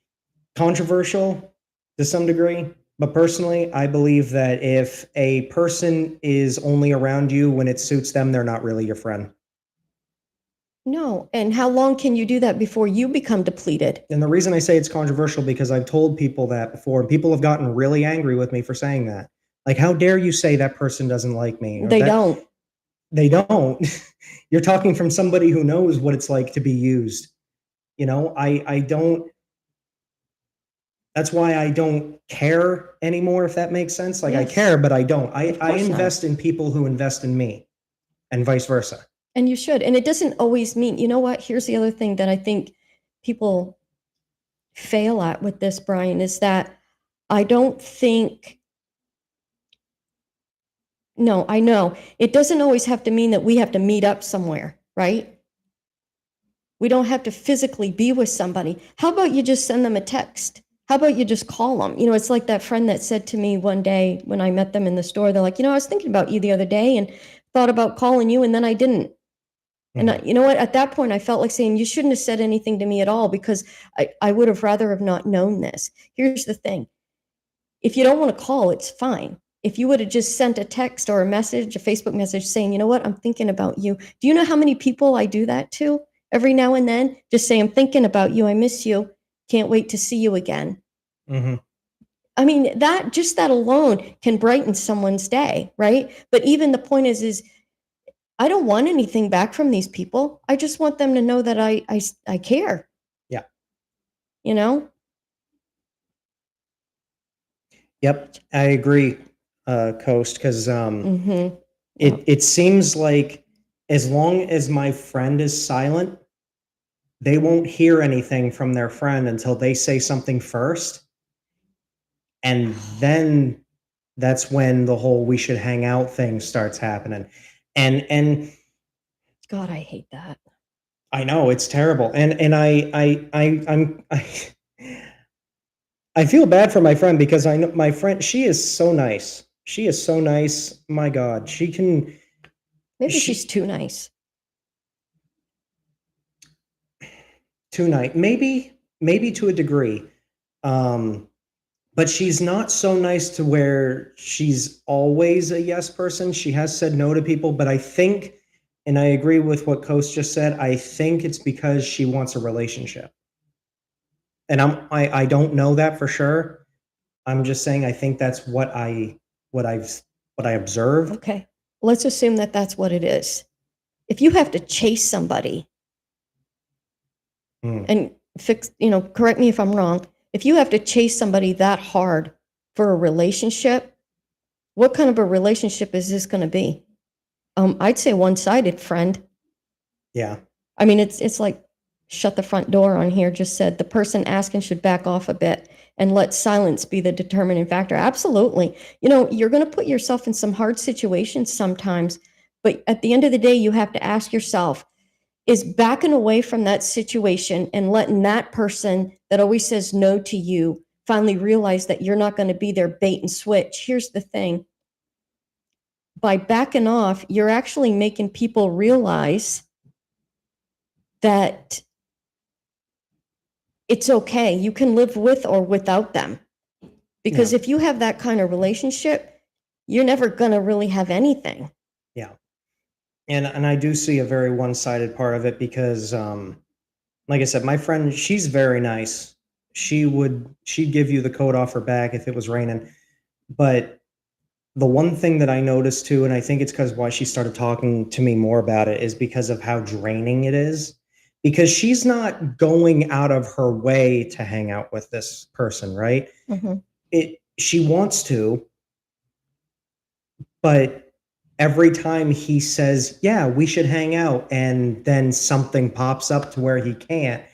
Speaker 1: controversial to some degree, But personally, I believe that if a person is only around you when it suits them, they're not really your friend.
Speaker 2: No. And how long can you do that before you become depleted?
Speaker 1: And the reason I say it's controversial because I've told people that before, and people have gotten really angry with me for saying that. Like, how dare you say that person doesn't like me? Or
Speaker 2: They
Speaker 1: that
Speaker 2: don't.
Speaker 1: they don't. You're talking from somebody who knows what it's like to be used. I don't. That's why I don't care anymore, if that makes sense. Like, I
Speaker 2: Yes.
Speaker 1: care, but I don't. I
Speaker 2: Of course not.
Speaker 1: invest in people who invest in me, and vice versa.
Speaker 2: And you should. And it doesn't always mean, you know what? Here's the other thing that I think people fail at with this, Brian, is that I don't think, no, I know it doesn't always have to mean that we have to meet up somewhere, right? We don't have to physically be with somebody. How about you just send them a text? How about you just call them? It's like that friend that said to me one day when I met them in the store, they're like, I was thinking about you the other day and thought about calling you, and then I didn't. And you know what? At that point, I felt like saying, you shouldn't have said anything to me at all, because I would have rather have not known this. Here's the thing. If you don't want to call, it's fine. If you would have just sent a text or a message, a Facebook message saying, you know what, I'm thinking about you. Do you know how many people I do that to every now and then? Just say, I'm thinking about you. I miss you. Can't wait to see you again.
Speaker 1: Mm-hmm.
Speaker 2: I mean, that alone can brighten someone's day, right? But even the point is I don't want anything back from these people. I just want them to know that I care.
Speaker 1: Yeah.
Speaker 2: You know?
Speaker 1: Yep, I agree, Coast, because
Speaker 2: Mm-hmm.
Speaker 1: it seems like as long as my friend is silent, they won't hear anything from their friend until they say something first. And then that's when the whole "we should hang out" thing starts happening. And
Speaker 2: God, I hate that.
Speaker 1: I know it's terrible. And I feel bad for my friend because I know my friend, she is so nice. She is so nice. My God, she can.
Speaker 2: Maybe she's too nice.
Speaker 1: Too nice, maybe to a degree, but she's not so nice to where she's always a yes person. She has said no to people, but I think, and I agree with what Coast just said, I think it's because she wants a relationship. And I don't know that for sure. I'm just saying I think that's what I observe.
Speaker 2: Okay. Let's assume that that's what it is. If you have to chase somebody and correct me if I'm wrong, if you have to chase somebody that hard for a relationship, what kind of a relationship is this going to be? I'd say one-sided, friend.
Speaker 1: Yeah.
Speaker 2: I mean, it's like shut the front door on here just said the person asking should back off a bit and let silence be the determining factor. Absolutely. You're going to put yourself in some hard situations sometimes, but at the end of the day, you have to ask yourself, is backing away from that situation and letting that person that always says no to you finally realize that you're not going to be their bait and switch? Here's the thing. By backing off, you're actually making people realize that it's okay. You can live with or without them. Because if you have that kind of relationship, you're never going to really have anything.
Speaker 1: Yeah. And I do see a very one-sided part of it because, like I said, my friend, she's very nice. She'd give you the coat off her back if it was raining. But the one thing that I noticed too, and I think it's because why she started talking to me more about it, is because of how draining it is. Because she's not going out of her way to hang out with this person, right? She wants to, but every time he says, yeah, we should hang out, and then something pops up to where he can't,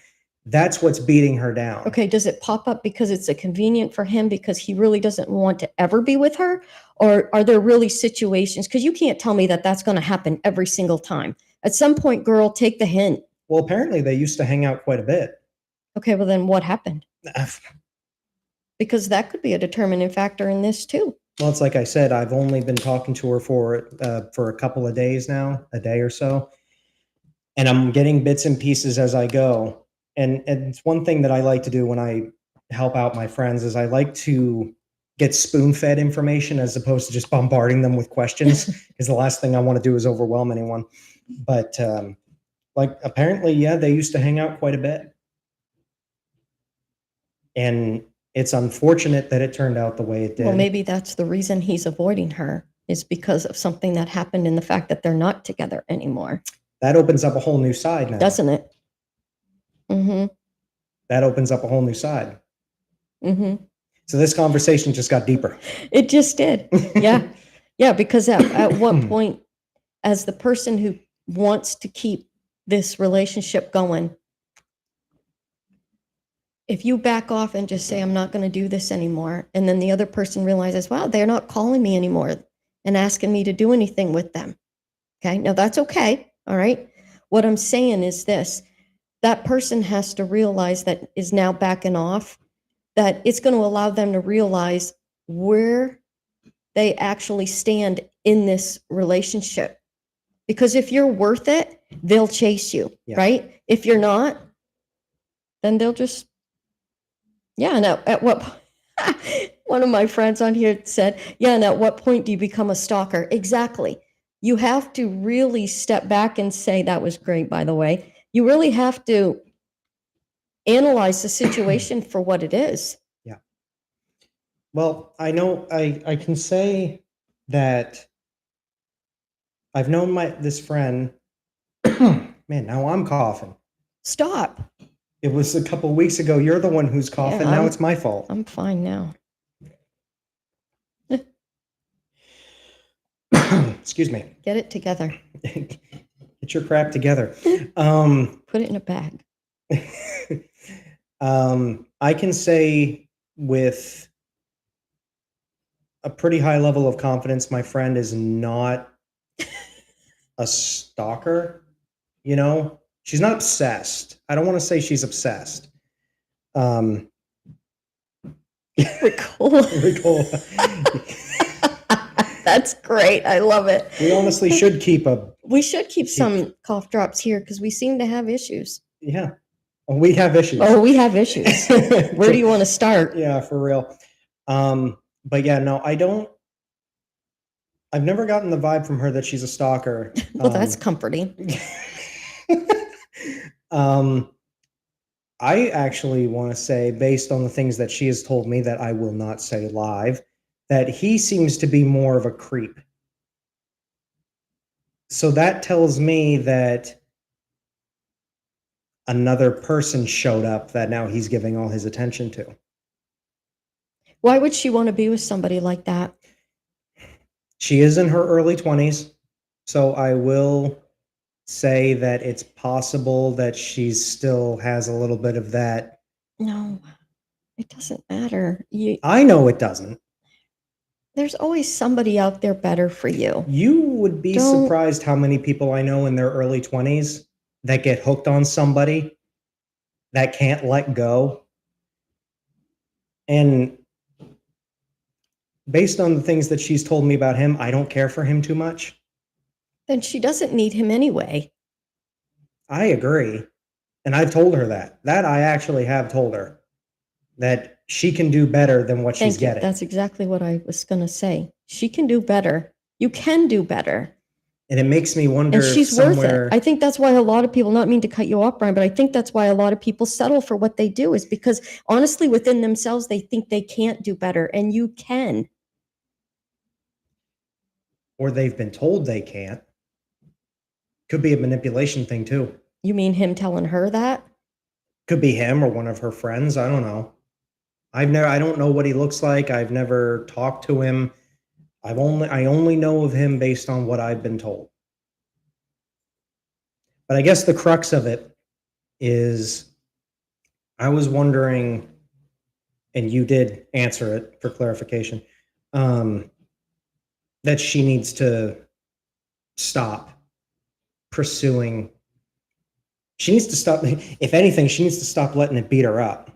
Speaker 1: that's what's beating her down.
Speaker 2: Okay, does it pop up because it's a convenient for him because he really doesn't want to ever be with her? Or are there really situations? Because you can't tell me that that's going to happen every single time. At some point, girl, take the hint.
Speaker 1: Well, apparently they used to hang out quite a bit.
Speaker 2: Okay, well then what happened? Because that could be a determining factor in this too.
Speaker 1: Well, it's like I said, I've only been talking to her for a couple of days now, a day or so, and I'm getting bits and pieces as I go. And it's one thing that I like to do when I help out my friends is I like to get spoon-fed information as opposed to just bombarding them with questions, because the last thing I want to do is overwhelm anyone. But like apparently, yeah, they used to hang out quite a bit. And it's unfortunate that it turned out the way it did.
Speaker 2: Well, maybe that's the reason he's avoiding her, is because of something that happened in the fact that they're not together anymore.
Speaker 1: That opens up a whole new side now.
Speaker 2: Doesn't it? Mm-hmm.
Speaker 1: That opens up a whole new side.
Speaker 2: Mm-hmm.
Speaker 1: So this conversation just got deeper.
Speaker 2: It just did. Yeah. Yeah, because at what point, as the person who wants to keep this relationship going, if you back off and just say, I'm not going to do this anymore, and then the other person realizes, wow, they're not calling me anymore and asking me to do anything with them. Okay. Now that's okay. All right. What I'm saying is this, that person has to realize that is now backing off, that it's going to allow them to realize where they actually stand in this relationship. Because if you're worth it, they'll chase you, right? If you're not, then they'll just, yeah. And at what, one of my friends on here said, yeah, and at what point do you become a stalker? Exactly. You have to really step back and say, that was great, by the way. You really have to analyze the situation for what it is.
Speaker 1: Yeah. Well, I know I can say that I've known this friend. Man, now I'm coughing.
Speaker 2: Stop.
Speaker 1: It was a couple of weeks ago. You're the one who's coughing.
Speaker 2: Yeah,
Speaker 1: now it's my fault.
Speaker 2: I'm fine now.
Speaker 1: Excuse me.
Speaker 2: Get it together.
Speaker 1: Get your crap together.
Speaker 2: Put it in a bag.
Speaker 1: I can say with a pretty high level of confidence, my friend is not a stalker. You know, she's not obsessed. I don't want to say she's obsessed.
Speaker 2: Recall.
Speaker 1: Recall.
Speaker 2: That's great. I love it.
Speaker 1: We honestly should keep
Speaker 2: some cough drops here because we seem to have issues.
Speaker 1: Yeah. Oh, we have issues.
Speaker 2: Oh, we have issues. Where do you want to start?
Speaker 1: Yeah, for real. But yeah, no, I've never gotten the vibe from her that she's a stalker.
Speaker 2: Well, that's comforting.
Speaker 1: I actually want to say, based on the things that she has told me that I will not say live, that he seems to be more of a creep. So that tells me that another person showed up that now he's giving all his attention to.
Speaker 2: Why would she want to be with somebody like that?
Speaker 1: She is in her early 20s, so I will say that it's possible that she still has a little bit of that.
Speaker 2: No, it doesn't matter.
Speaker 1: I know it doesn't.
Speaker 2: There's always somebody out there better for you.
Speaker 1: You would be surprised how many people I know in their early 20s that get hooked on somebody that can't let go. And based on the things that she's told me about him, I don't care for him too much.
Speaker 2: Then she doesn't need him anyway.
Speaker 1: I agree. And I've told her that. That I actually have told her. That she can do better than what she's getting.
Speaker 2: That's exactly what I was going to say. She can do better. You can do better.
Speaker 1: And it makes me wonder
Speaker 2: if she's worth it. I think that's why a lot of people, not mean to cut you off, Brian, but I think that's why a lot of people settle for what they do, is because honestly within themselves, they think they can't do better, and you can.
Speaker 1: Or they've been told they can't. Could be a manipulation thing too.
Speaker 2: You mean him telling her that?
Speaker 1: Could be him or one of her friends. I don't know. I don't know what he looks like. I've never talked to him. I only know of him based on what I've been told. But I guess the crux of it is, I was wondering, and you did answer it for clarification, that she needs to stop pursuing. She needs to stop. If anything, she needs to stop letting it beat her up.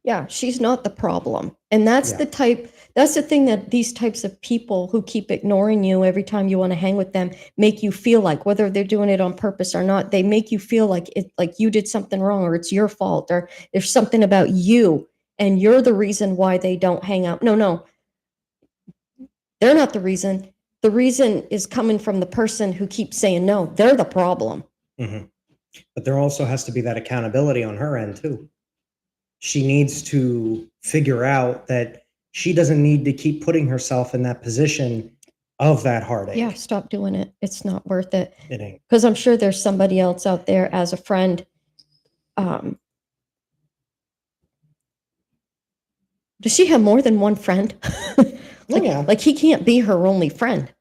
Speaker 2: Yeah, she's not the problem. And that's the thing that these types of people who keep ignoring you every time you want to hang with them make you feel like, whether they're doing it on purpose or not, they make you feel like you did something wrong, or it's your fault, or there's something about you and you're the reason why they don't hang out. No. They're not the reason. The reason is coming from the person who keeps saying no. They're the problem.
Speaker 1: But there also has to be that accountability on her end too. She needs to figure out that she doesn't need to keep putting herself in that position of that heartache.
Speaker 2: Yeah, stop doing it. It's not worth it.
Speaker 1: It ain't.
Speaker 2: Because I'm sure there's somebody else out there as a friend. Does she have more than one friend? Like he can't be her only friend.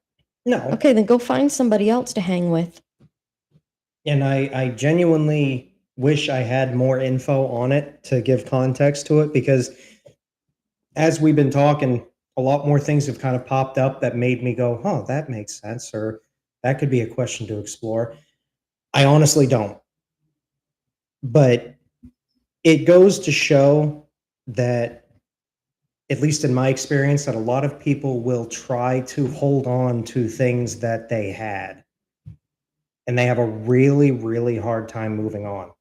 Speaker 1: No.
Speaker 2: Okay, then go find somebody else to hang with.
Speaker 1: And I genuinely wish I had more info on it to give context to it, because as we've been talking, a lot more things have kind of popped up that made me go, huh, that makes sense, or that could be a question to explore. I honestly don't. But it goes to show that, at least in my experience, that a lot of people will try to hold on to things that they had. And they have a really, really hard time moving on.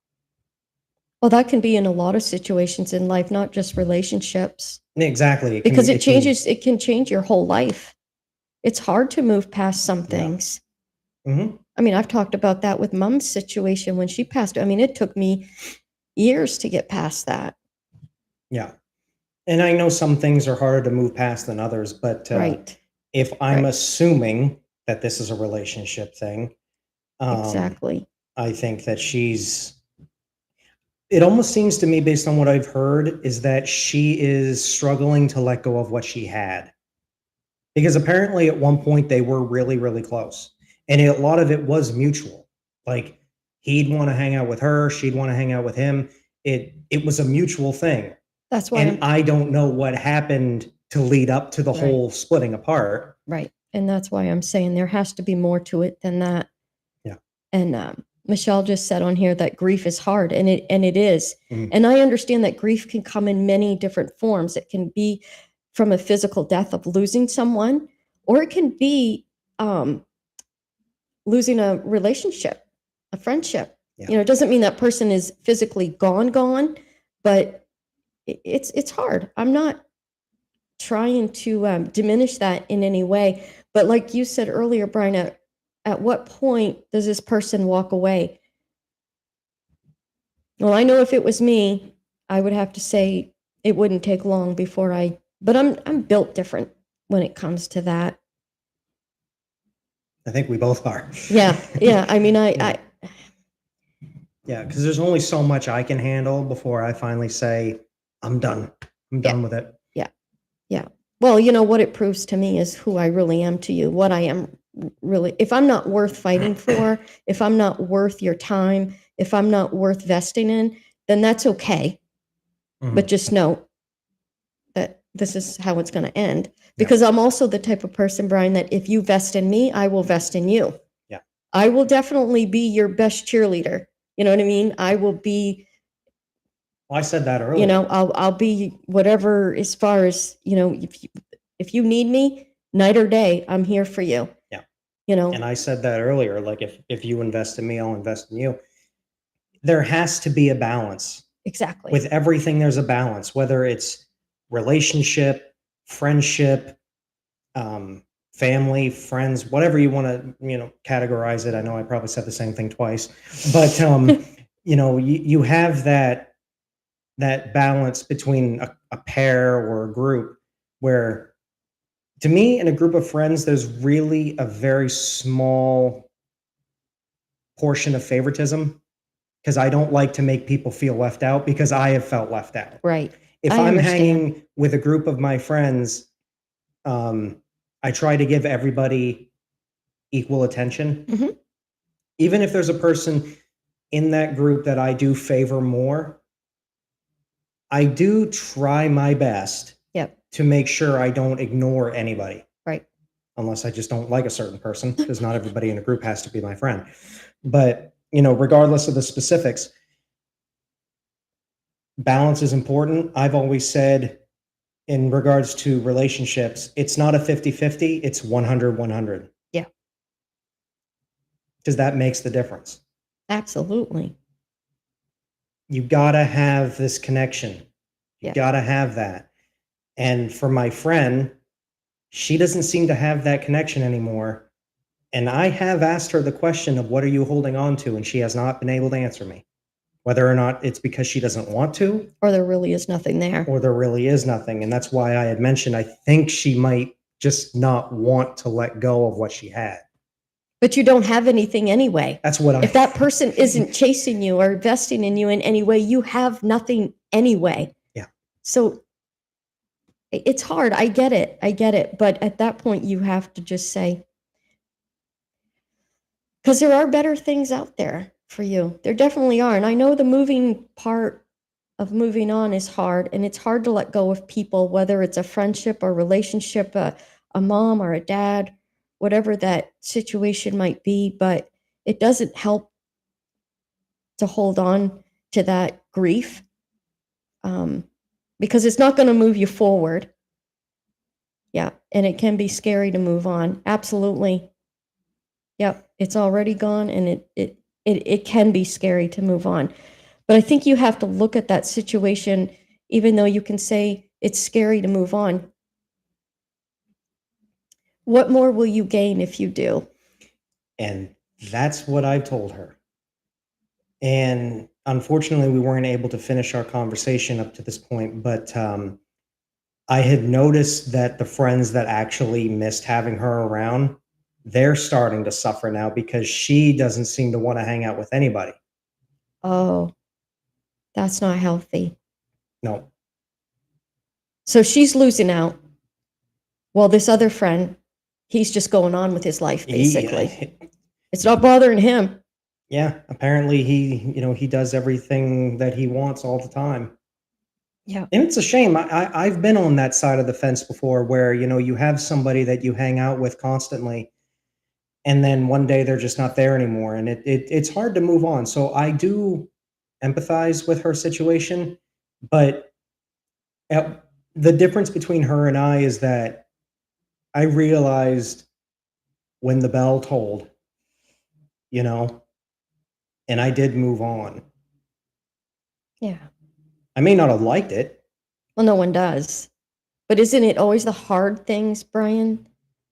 Speaker 2: Well, that can be in a lot of situations in life, not just relationships.
Speaker 1: Exactly.
Speaker 2: Because it can change your whole life. It's hard to move past some things. I mean, I've talked about that with Mom's situation when she passed. I mean, it took me years to get past that.
Speaker 1: Yeah. And I know some things are harder to move past than others, but
Speaker 2: Right.
Speaker 1: if I'm assuming that this is a relationship thing,
Speaker 2: Exactly.
Speaker 1: I think that it almost seems to me, based on what I've heard, is that she is struggling to let go of what she had. Because apparently at one point they were really, really close. And a lot of it was mutual. Like, he'd want to hang out with her, she'd want to hang out with him. It was a mutual thing.
Speaker 2: That's why.
Speaker 1: And I don't know what happened to lead up to the whole splitting apart.
Speaker 2: Right. And that's why I'm saying there has to be more to it than that.
Speaker 1: Yeah.
Speaker 2: And Michelle just said on here that grief is hard, and it is. And I understand that grief can come in many different forms. It can be from a physical death of losing someone, or it can be losing a relationship, a friendship.
Speaker 1: Yeah.
Speaker 2: You know, it doesn't mean that person is physically gone, but it's hard. I'm not trying to diminish that in any way. But like you said earlier, Brian, at what point does this person walk away? Well, I know if it was me, I would have to say it wouldn't take long before but I'm built different when it comes to that.
Speaker 1: I think we both are.
Speaker 2: Yeah. I mean,
Speaker 1: Yeah, because there's only so much I can handle before I finally say, I'm done. I'm done with it.
Speaker 2: Yeah. Well, you know, what it proves to me is who I really am to you, what I am really. If I'm not worth fighting for, if I'm not worth your time, if I'm not worth vesting in, then that's okay. But just know that this is how it's going to end. Because I'm also the type of person, Brian, that if you vest in me, I will vest in you.
Speaker 1: Yeah.
Speaker 2: I will definitely be your best cheerleader. You know what I mean? I will be.
Speaker 1: Well, I said that earlier.
Speaker 2: You know, I'll be whatever, as far as, you know, if you need me, night or day, I'm here for you.
Speaker 1: Yeah.
Speaker 2: You know.
Speaker 1: And I said that earlier, like, if you invest in me, I'll invest in you. There has to be a balance.
Speaker 2: Exactly.
Speaker 1: With everything, there's a balance, whether it's relationship, friendship, family, friends, whatever you want to, categorize it. I know I probably said the same thing twice, but you have that balance between a pair or a group, where, to me, in a group of friends, there's really a very small portion of favoritism, because I don't like to make people feel left out, because I have felt left out.
Speaker 2: Right.
Speaker 1: If I'm hanging with a group of my friends, I try to give everybody equal attention. Even if there's a person in that group that I do favor more, I do try my best to make sure I don't ignore anybody.
Speaker 2: Right.
Speaker 1: Unless I just don't like a certain person, because not everybody in a group has to be my friend. But, regardless of the specifics, balance is important. I've always said, in regards to relationships, it's not a 50-50, it's 100-100.
Speaker 2: Yeah.
Speaker 1: Because that makes the difference.
Speaker 2: Absolutely.
Speaker 1: You gotta have this connection. You
Speaker 2: Yeah.
Speaker 1: gotta have that. And for my friend, she doesn't seem to have that connection anymore. And I have asked her the question of what are you holding on to? And she has not been able to answer me. Whether or not it's because she doesn't want to,
Speaker 2: Or there really is nothing there.
Speaker 1: or there really is nothing. And that's why I had mentioned I think she might just not want to let go of what she had.
Speaker 2: But you don't have anything anyway.
Speaker 1: That's what
Speaker 2: If that person isn't chasing you or investing in you in any way, you have nothing anyway.
Speaker 1: Yeah.
Speaker 2: So it's hard. I get it. But at that point, you have to just say, because there are better things out there for you. There definitely are. And I know the moving part of moving on is hard, and it's hard to let go of people, whether it's a friendship or relationship, a mom or a dad, whatever that situation might be. But it doesn't help to hold on to that grief, because it's not going to move you forward. Yeah. And it can be scary to move on. Absolutely. Yep. It's already gone, and it can be scary to move on. But I think you have to look at that situation, even though you can say it's scary to move on. What more will you gain if you do?
Speaker 1: And that's what I've told her. And unfortunately, we weren't able to finish our conversation up to this point, but I had noticed that the friends that actually missed having her around, they're starting to suffer now because she doesn't seem to want to hang out with anybody.
Speaker 2: Oh, that's not healthy.
Speaker 1: No.
Speaker 2: So she's losing out. Well, this other friend, he's just going on with his life, basically. It's not bothering him.
Speaker 1: Yeah, apparently he does everything that he wants all the time.
Speaker 2: Yeah.
Speaker 1: And it's a shame. I've been on that side of the fence before where, you have somebody that you hang out with constantly, and then one day they're just not there anymore. And it's hard to move on. So I do empathize with her situation, but the difference between her and I is that I realized when the bell tolled, and I did move on.
Speaker 2: Yeah.
Speaker 1: I may not have liked it.
Speaker 2: Well, no one does. But isn't it always the hard things, Brian,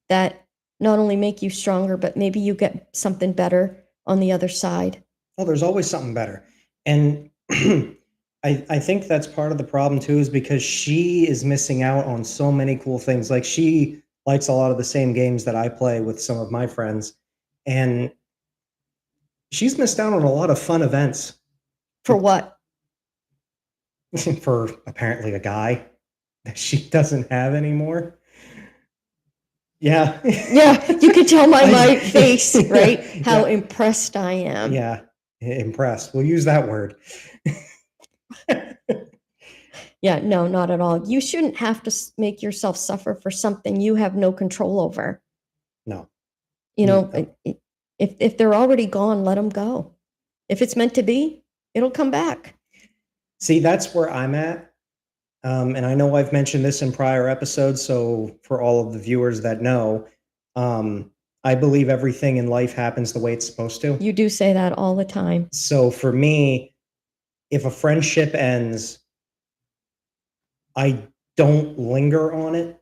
Speaker 2: that not only make you stronger, but maybe you get something better on the other side?
Speaker 1: Oh, there's always something better. And I think that's part of the problem too, is because she is missing out on so many cool things. Like, she likes a lot of the same games that I play with some of my friends. And she's missed out on a lot of fun events.
Speaker 2: For what?
Speaker 1: For apparently a guy that she doesn't have anymore. Yeah.
Speaker 2: Yeah, you can tell my face, right? How impressed I am.
Speaker 1: Yeah, impressed. We'll use that word.
Speaker 2: Yeah, no, not at all. You shouldn't have to make yourself suffer for something you have no control over.
Speaker 1: No.
Speaker 2: If they're already gone, let them go. If it's meant to be, it'll come back.
Speaker 1: See, that's where I'm at. And I know I've mentioned this in prior episodes, so for all of the viewers that know, I believe everything in life happens the way it's supposed to.
Speaker 2: You do say that all the time.
Speaker 1: So for me, if a friendship ends, I don't linger on it.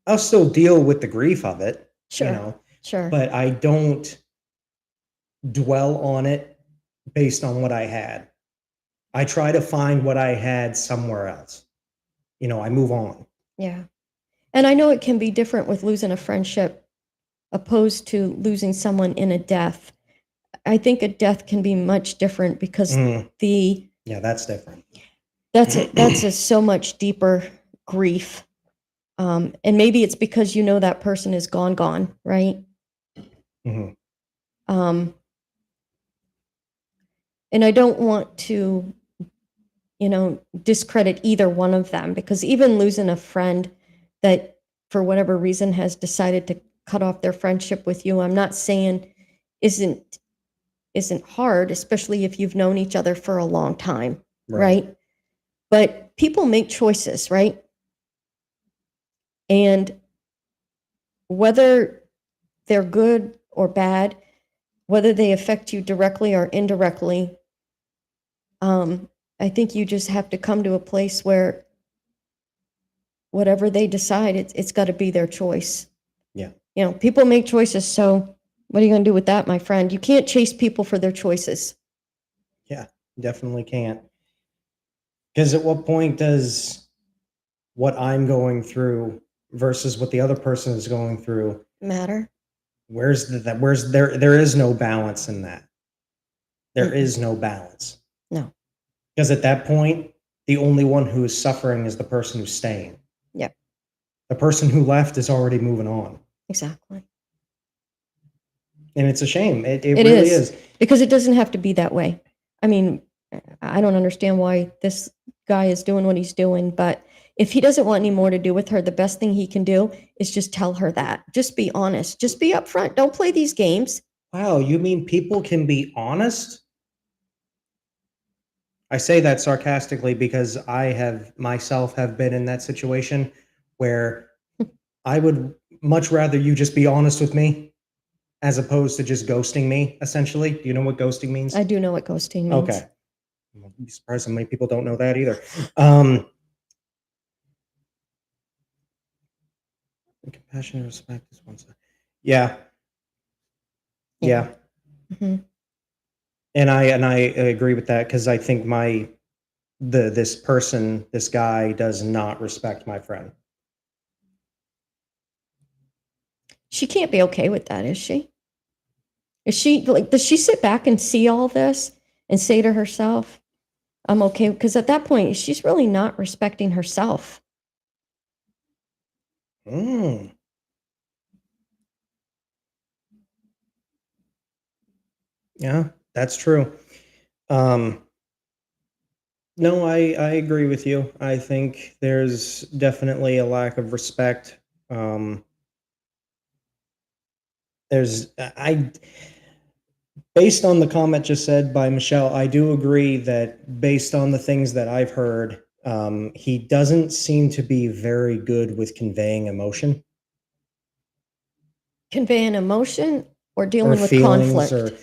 Speaker 1: I'll still deal with the grief of it,
Speaker 2: Sure. Sure.
Speaker 1: but I don't dwell on it based on what I had. I try to find what I had somewhere else. I move on.
Speaker 2: Yeah. And I know it can be different with losing a friendship opposed to losing someone in a death. I think a death can be much different because
Speaker 1: yeah, that's different.
Speaker 2: That's a so much deeper grief. And maybe it's because that person is gone, right?
Speaker 1: Mm-hmm.
Speaker 2: And I don't want to, discredit either one of them, because even losing a friend that for whatever reason has decided to cut off their friendship with you, I'm not saying isn't hard, especially if you've known each other for a long time, right? But people make choices, right? And whether they're good or bad, whether they affect you directly or indirectly, I think you just have to come to a place where whatever they decide, it's got to be their choice.
Speaker 1: Yeah.
Speaker 2: People make choices. So what are you going to do with that, my friend? You can't chase people for their choices.
Speaker 1: Yeah, definitely can't. Because at what point does what I'm going through versus what the other person is going through
Speaker 2: matter?
Speaker 1: There is no balance in that. There
Speaker 2: Mm-mm.
Speaker 1: is no balance.
Speaker 2: No.
Speaker 1: Because at that point, the only one who is suffering is the person who's staying.
Speaker 2: Yep.
Speaker 1: The person who left is already moving on.
Speaker 2: Exactly.
Speaker 1: And it's a shame. It
Speaker 2: It
Speaker 1: really is.
Speaker 2: Because it doesn't have to be that way. I mean, I don't understand why this guy is doing what he's doing, but if he doesn't want any more to do with her, the best thing he can do is just tell her that. Just be honest. Just be upfront. Don't play these games.
Speaker 1: Wow, you mean people can be honest? I say that sarcastically because I have myself have been in that situation where I would much rather you just be honest with me as opposed to just ghosting me, essentially. Do you know what ghosting means?
Speaker 2: I do know what ghosting means.
Speaker 1: Okay. I'm surprised how many people don't know that either. Compassion and respect is one side. Yeah. Yeah.
Speaker 2: Mm-hmm.
Speaker 1: And I agree with that because I think this guy does not respect my friend.
Speaker 2: She can't be okay with that, is she? Is she like, does she sit back and see all this and say to herself, I'm okay? Because at that point, she's really not respecting herself.
Speaker 1: Mm. Yeah, that's true. No, I agree with you. I think there's definitely a lack of respect. There's I Based on the comment just said by Michelle, I do agree that based on the things that I've heard, he doesn't seem to be very good with conveying emotion.
Speaker 2: Conveying emotion or dealing with
Speaker 1: feelings
Speaker 2: conflict?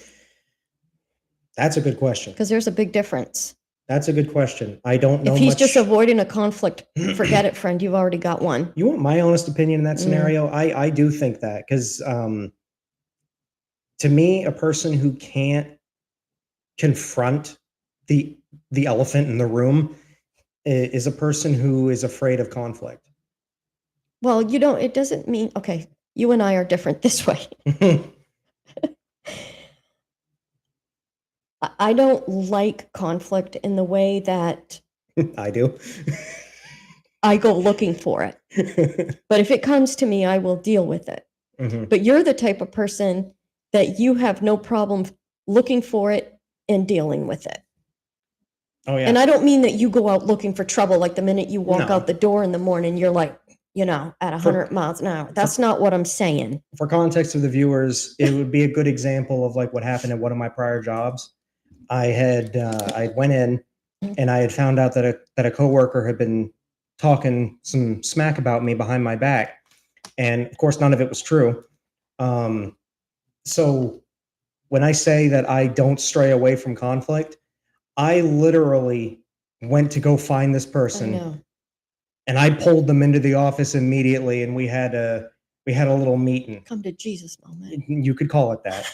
Speaker 1: That's a good question.
Speaker 2: Because there's a big difference.
Speaker 1: That's a good question. I don't know
Speaker 2: If he's
Speaker 1: much.
Speaker 2: just avoiding a conflict, forget it, friend. You've already got one.
Speaker 1: You want my honest opinion in that scenario? I do think that because to me, a person who can't confront the elephant in the room is a person who is afraid of conflict.
Speaker 2: Well, it doesn't mean, okay, you and I are different this way. I don't like conflict in the way that
Speaker 1: I do.
Speaker 2: I go looking for it. But if it comes to me, I will deal with it.
Speaker 1: Mm-hmm.
Speaker 2: But you're the type of person that you have no problem looking for it and dealing with it.
Speaker 1: Oh, yeah.
Speaker 2: And I don't mean that you go out looking for trouble. Like the minute you walk
Speaker 1: No.
Speaker 2: out the door in the morning, you're like, at 100 miles an hour. That's not what I'm saying.
Speaker 1: For context of the viewers, it would be a good example of like what happened at one of my prior jobs. I went in and I had found out that a coworker had been talking some smack about me behind my back, and of course none of it was true. So when I say that I don't stray away from conflict, I literally went to go find this person, and I pulled them into the office immediately, and we had a little meeting.
Speaker 2: Come to Jesus moment.
Speaker 1: You could call it that.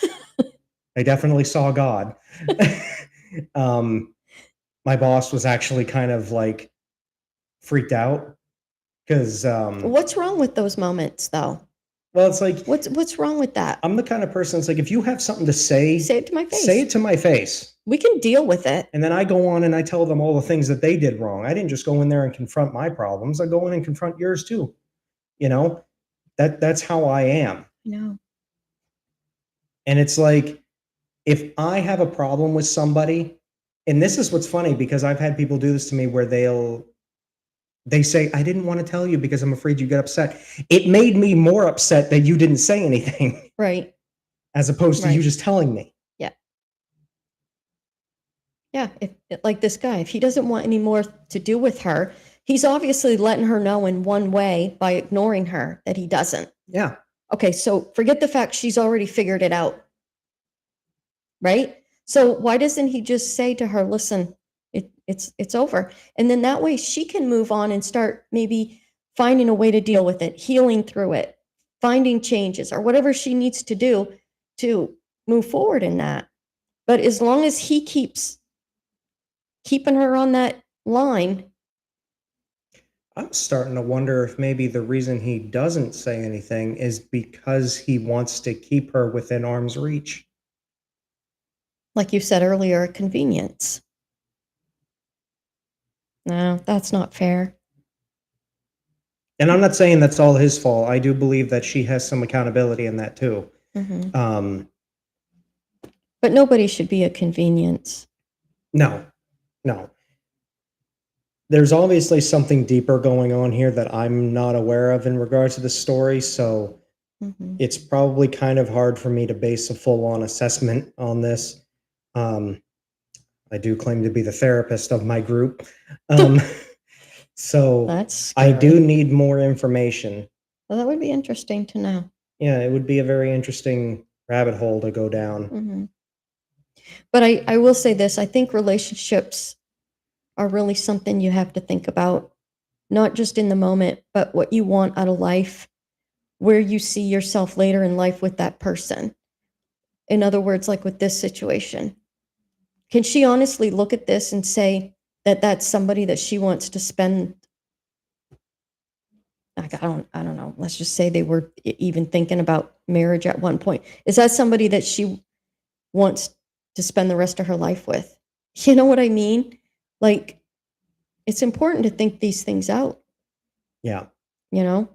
Speaker 1: I definitely saw God. My boss was actually kind of like freaked out because
Speaker 2: what's wrong with those moments though?
Speaker 1: Well, it's like
Speaker 2: what's wrong with that?
Speaker 1: I'm the kind of person that's like, if you have something to say
Speaker 2: it to my face.
Speaker 1: Say it to my face.
Speaker 2: We can deal with it.
Speaker 1: And then I go on and I tell them all the things that they did wrong. I didn't just go in there and confront my problems. I go in and confront yours too. That's how I am.
Speaker 2: No.
Speaker 1: And it's like, if I have a problem with somebody, and this is what's funny because I've had people do this to me where they say, I didn't want to tell you because I'm afraid you get upset. It made me more upset that you didn't say anything.
Speaker 2: Right.
Speaker 1: As opposed to you just telling me.
Speaker 2: Yeah. Yeah. Like this guy, if he doesn't want any more to do with her, he's obviously letting her know in one way by ignoring her that he doesn't.
Speaker 1: Yeah.
Speaker 2: Okay. So forget the fact she's already figured it out. Right. So why doesn't he just say to her, listen, it's over. And then that way she can move on and start maybe finding a way to deal with it, healing through it, finding changes, or whatever she needs to do to move forward in that. But as long as he keeps keeping her on that line,
Speaker 1: I'm starting to wonder if maybe the reason he doesn't say anything is because he wants to keep her within arm's reach.
Speaker 2: like you said earlier, a convenience. No, that's not fair.
Speaker 1: And I'm not saying that's all his fault. I do believe that she has some accountability in that too.
Speaker 2: Mhm.
Speaker 1: Um,
Speaker 2: But nobody should be a convenience.
Speaker 1: no, no. There's obviously something deeper going on here that I'm not aware of in regards to the story, so
Speaker 2: Mhm.
Speaker 1: it's probably kind of hard for me to base a full-on assessment on this. Um, I do claim to be the therapist of my group. Um, so
Speaker 2: That's
Speaker 1: I do
Speaker 2: scary.
Speaker 1: need more information.
Speaker 2: Well, that would be interesting to know.
Speaker 1: Yeah, it would be a very interesting rabbit hole to go down.
Speaker 2: Mhm. But I will say this, I think relationships are really something you have to think about, not just in the moment, but what you want out of life, where you see yourself later in life with that person. In other words, like with this situation, can she honestly look at this and say that that's somebody that she wants to spend? Like, I don't know. Let's just say they were even thinking about marriage at one point. Is that somebody that she wants to spend the rest of her life with? You know what I mean? Like, it's important to think these things out,
Speaker 1: Yeah.
Speaker 2: you know?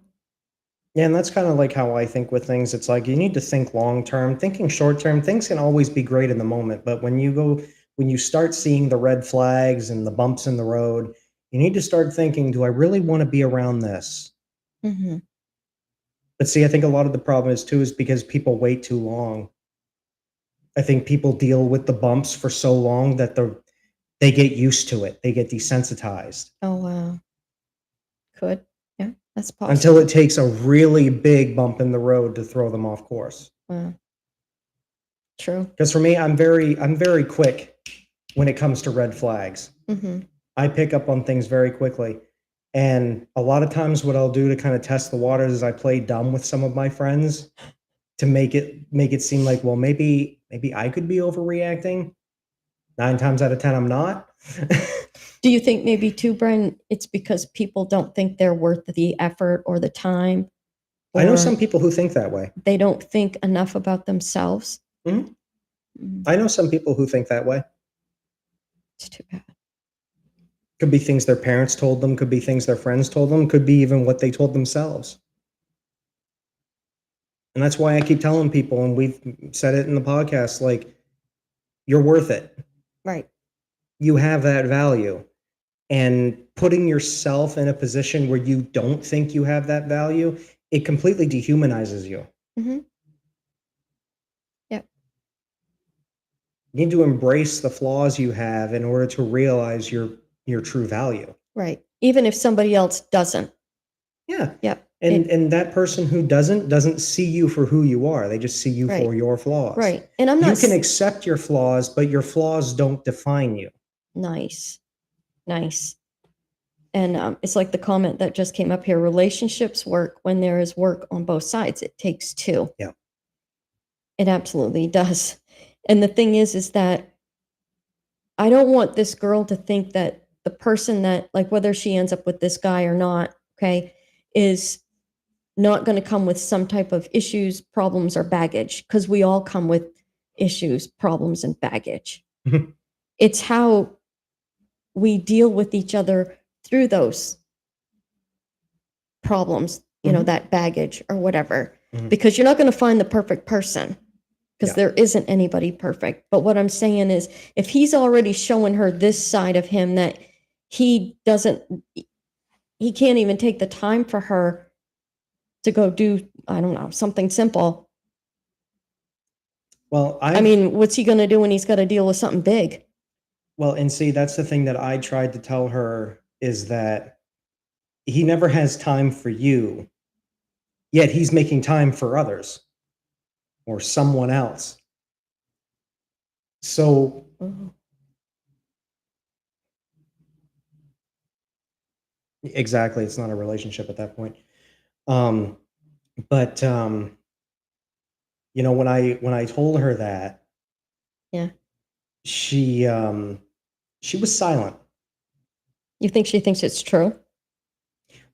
Speaker 1: Yeah, and that's kind of like how I think with things. It's like you need to think long term. Thinking short term, things can always be great in the moment, but when you start seeing the red flags and the bumps in the road, you need to start thinking, do I really want to be around this?
Speaker 2: Hmm.
Speaker 1: But see, I think a lot of the problem is because people wait too long. I think people deal with the bumps for so long that they get used to it. They get desensitized
Speaker 2: Oh, wow. Could. Yeah, that's
Speaker 1: until
Speaker 2: possible.
Speaker 1: it takes a really big bump in the road to throw them off course.
Speaker 2: Wow. True.
Speaker 1: Because for me, I'm very quick when it comes to red flags.
Speaker 2: Hmm.
Speaker 1: I pick up on things very quickly. And a lot of times what I'll do to kind of test the waters is I play dumb with some of my friends to make it seem like, well, maybe I could be overreacting. 9 times out of 10 I'm not.
Speaker 2: Do you think maybe too, Brian, it's because people don't think they're worth the effort or the time,
Speaker 1: I know
Speaker 2: or
Speaker 1: some people who think that way.
Speaker 2: they don't think enough about themselves?
Speaker 1: Mhm.
Speaker 2: Mm,
Speaker 1: I know some people who think that way.
Speaker 2: it's too bad.
Speaker 1: Could be things their parents told them, could be things their friends told them, could be even what they told themselves. And that's why I keep telling people, and we've said it in the podcast, like, you're worth it.
Speaker 2: Right.
Speaker 1: You have that value. And putting yourself in a position where you don't think you have that value, it completely dehumanizes you.
Speaker 2: Hmm. Yep.
Speaker 1: You need to embrace the flaws you have in order to realize your true value.
Speaker 2: Right. Even if somebody else doesn't.
Speaker 1: Yeah.
Speaker 2: Yep.
Speaker 1: And that person who doesn't see you for who you are. They just see you
Speaker 2: Right.
Speaker 1: for your flaws.
Speaker 2: Right. And I'm
Speaker 1: You
Speaker 2: not
Speaker 1: can accept your flaws, but your flaws don't define you.
Speaker 2: nice. Nice. And it's like the comment that just came up here, relationships work when there is work on both sides. It takes two.
Speaker 1: Yeah.
Speaker 2: It absolutely does. And the thing is that I don't want this girl to think that the person that, like, whether she ends up with this guy or not, okay, is not going to come with some type of issues, problems, or baggage, because we all come with issues, problems, and baggage.
Speaker 1: Mhm.
Speaker 2: It's how we deal with each other through those problems,
Speaker 1: Mhm.
Speaker 2: that baggage or whatever,
Speaker 1: Mhm.
Speaker 2: because you're not going to find the perfect person because
Speaker 1: Yeah.
Speaker 2: there isn't anybody perfect. But what I'm saying is, if he's already showing her this side of him that he doesn't, he can't even take the time for her to go do, I don't know, something simple.
Speaker 1: Well,
Speaker 2: I mean, what's he going to do when he's got to deal with something big?
Speaker 1: and see, that's the thing that I tried to tell her is that he never has time for you, yet he's making time for others or someone else. So
Speaker 2: Mhm.
Speaker 1: Exactly. It's not a relationship at that point. Um, but when I told her that,
Speaker 2: Yeah.
Speaker 1: she she was silent.
Speaker 2: You think she thinks it's true?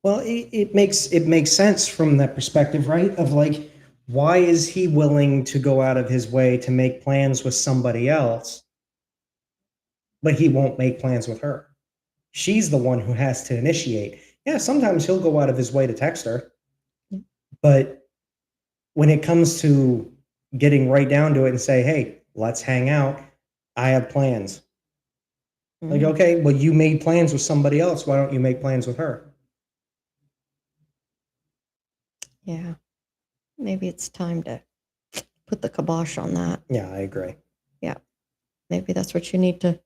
Speaker 1: Well, it makes sense from that perspective, right? Of like, why is he willing to go out of his way to make plans with somebody else, but he won't make plans with her? She's the one who has to initiate. Yeah, sometimes he'll go out of his way to text her,
Speaker 2: Mm.
Speaker 1: but when it comes to getting right down to it and say, "Hey, let's hang out. I have plans." Like,
Speaker 2: Mm.
Speaker 1: okay, well, you made plans with somebody else. Why don't you make plans with her?
Speaker 2: Yeah. Maybe it's time to put the kibosh on that.
Speaker 1: Yeah, I agree.
Speaker 2: Yeah. Maybe that's what you need to,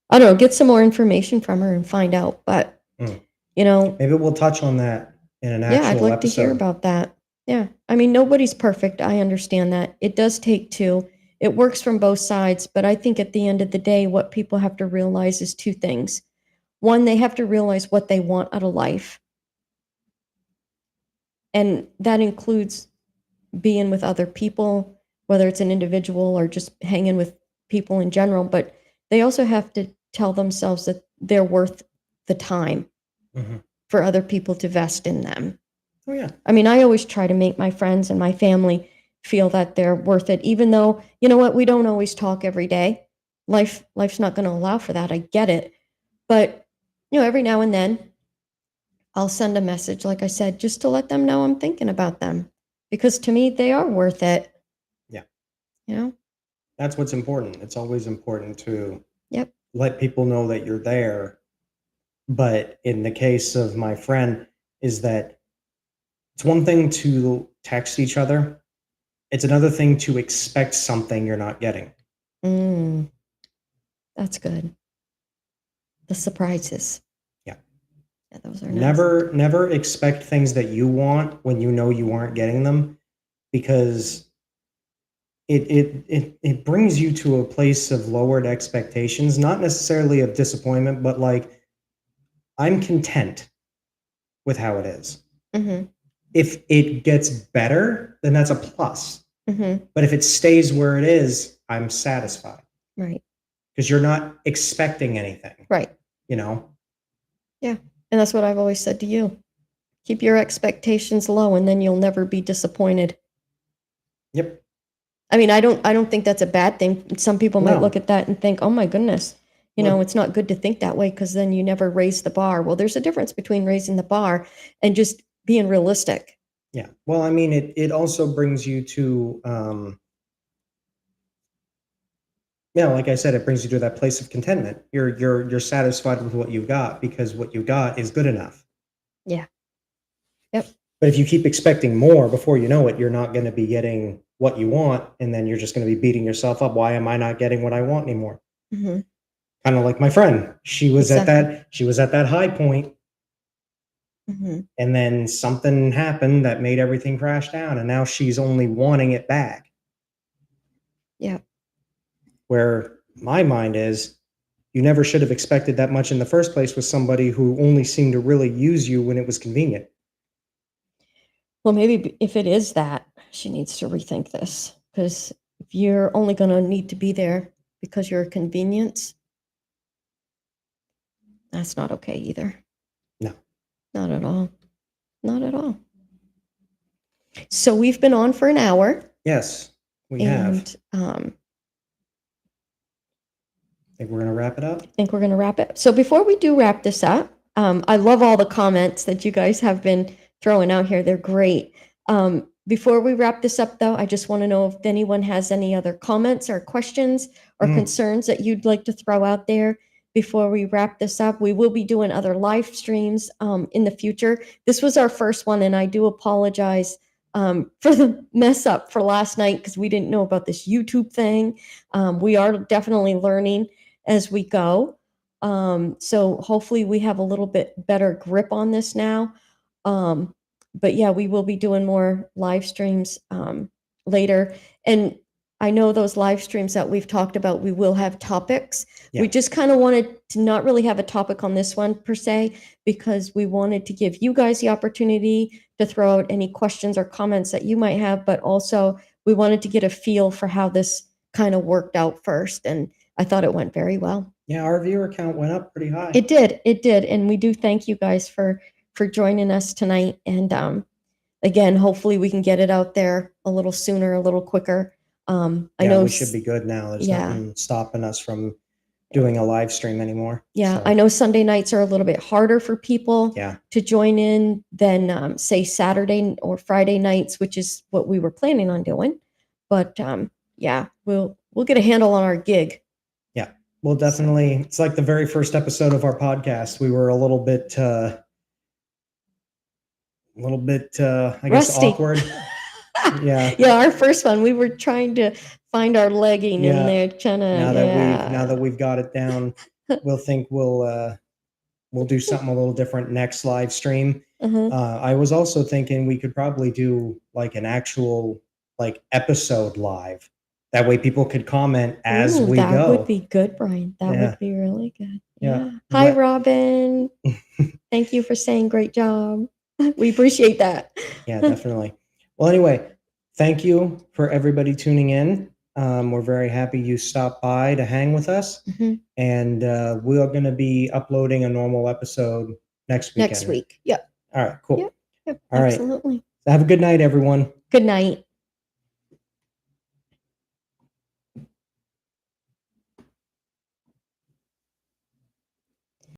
Speaker 2: I don't know, get some more information from her and find out. But,
Speaker 1: Mm.
Speaker 2: you know,
Speaker 1: Maybe we'll touch on that in an
Speaker 2: yeah, I'd
Speaker 1: actual
Speaker 2: like to hear
Speaker 1: episode.
Speaker 2: about that. Yeah. I mean, nobody's perfect. I understand that. It does take two. It works from both sides. But I think at the end of the day, what people have to realize is two things. One, they have to realize what they want out of life. And that includes being with other people, whether it's an individual or just hanging with people in general. But they also have to tell themselves that they're worth the time
Speaker 1: Mhm.
Speaker 2: for other people to vest in them.
Speaker 1: Oh, yeah.
Speaker 2: I mean, I always try to make my friends and my family feel that they're worth it, even though, you know what, we don't always talk every day. Life's not going to allow for that. I get it. But, every now and then I'll send a message, like I said, just to let them know I'm thinking about them. Because to me, they are worth it,
Speaker 1: Yeah.
Speaker 2: you know?
Speaker 1: That's what's important. It's always important to
Speaker 2: Yep.
Speaker 1: let people know that you're there. But in the case of my friend, is that it's one thing to text each other. It's another thing to expect something you're not getting.
Speaker 2: Mm, that's good. The surprises.
Speaker 1: Yeah.
Speaker 2: Yeah, those are nice.
Speaker 1: Never expect things that you want when you know you aren't getting them, because it brings you to a place of lowered expectations, not necessarily of disappointment, but like, I'm content with how it is.
Speaker 2: Mm-hmm.
Speaker 1: If it gets better, then that's a plus.
Speaker 2: Mm-hmm.
Speaker 1: But if it stays where it is, I'm satisfied,
Speaker 2: Right.
Speaker 1: because you're not expecting anything,
Speaker 2: Right.
Speaker 1: you know?
Speaker 2: Yeah. And that's what I've always said to you. Keep your expectations low and then you'll never be disappointed.
Speaker 1: Yep.
Speaker 2: I mean, I don't think that's a bad thing. Some people might look
Speaker 1: No.
Speaker 2: at that and think, "Oh my goodness,
Speaker 1: Well,
Speaker 2: it's not good to think that way because then you never raise the bar." Well, there's a difference between raising the bar and just being realistic.
Speaker 1: yeah. Well, I mean, it also brings you to, yeah, like I said, it brings you to that place of contentment. You're satisfied with what you've got because what you got is good enough.
Speaker 2: Yeah. Yep.
Speaker 1: But if you keep expecting more, before you know it, you're not going to be getting what you want, and then you're just going to be beating yourself up. Why am I not getting what I want anymore?
Speaker 2: Mm-hmm.
Speaker 1: Kind of like my friend.
Speaker 2: Exactly.
Speaker 1: She was at that high point,
Speaker 2: Mm-hmm.
Speaker 1: and then something happened that made everything crash down, and now she's only wanting it back.
Speaker 2: Yeah.
Speaker 1: Where my mind is, you never should have expected that much in the first place with somebody who only seemed to really use you when it was convenient.
Speaker 2: Well, maybe if it is that, she needs to rethink this because if you're only going to need to be there because you're a convenience, that's not okay either.
Speaker 1: No.
Speaker 2: Not at all. Not at all. So we've been on for an hour,
Speaker 1: Yes, we have.
Speaker 2: and
Speaker 1: Think we're gonna wrap it up?
Speaker 2: I think we're going to wrap it. So before we do wrap this up, I love all the comments that you guys have been throwing out here. They're great. Before we wrap this up, though, I just want to know if anyone has any other comments or questions or concerns that you'd like to throw out there before we wrap this up. We will be doing other live streams in the future. This was our first one, and I do apologize for the mess up for last night because we didn't know about this YouTube thing. We are definitely learning as we go. So hopefully we have a little bit better grip on this now. But yeah, we will be doing more live streams later. And I know those live streams that we've talked about, we will have topics.
Speaker 1: Yeah.
Speaker 2: We just kind of wanted to not really have a topic on this one per se, because we wanted to give you guys the opportunity to throw out any questions or comments that you might have, but also we wanted to get a feel for how this kind of worked out first. And I thought it went very well.
Speaker 1: Yeah, our viewer count went up pretty high.
Speaker 2: It did. And we do thank you guys for joining us tonight. And again, hopefully we can get it out there a little sooner, a little quicker. I know
Speaker 1: we should be good now. There's
Speaker 2: yeah.
Speaker 1: nothing stopping us from doing a live stream anymore.
Speaker 2: Yeah,
Speaker 1: so.
Speaker 2: I know Sunday nights are a little bit harder for people
Speaker 1: Yeah.
Speaker 2: to join in than say Saturday or Friday nights, which is what we were planning on doing. But yeah, we'll get a handle on our gig.
Speaker 1: Yeah, well, definitely. It's like the very first episode of our podcast. We were a little bit, I guess,
Speaker 2: Rusty.
Speaker 1: awkward. Yeah.
Speaker 2: Yeah, our first one, we were trying to find our legging in there, trying to.
Speaker 1: Now that we've got it down, we'll do something a little different next live stream. I was also thinking we could probably do like an actual like episode live. That way people could comment as we go.
Speaker 2: That would be good, Brian. That would be really good.
Speaker 1: Yeah.
Speaker 2: Hi, Robin. Thank you for saying great job. We appreciate that.
Speaker 1: Yeah, definitely. Well, anyway, thank you for everybody tuning in. We're very happy you stopped by to hang with us. And we are going to be uploading a normal episode next weekend.
Speaker 2: Next week. Yep.
Speaker 1: All right, cool.
Speaker 2: Yep.
Speaker 1: All right.
Speaker 2: Absolutely.
Speaker 1: Have a good night, everyone.
Speaker 2: Good night.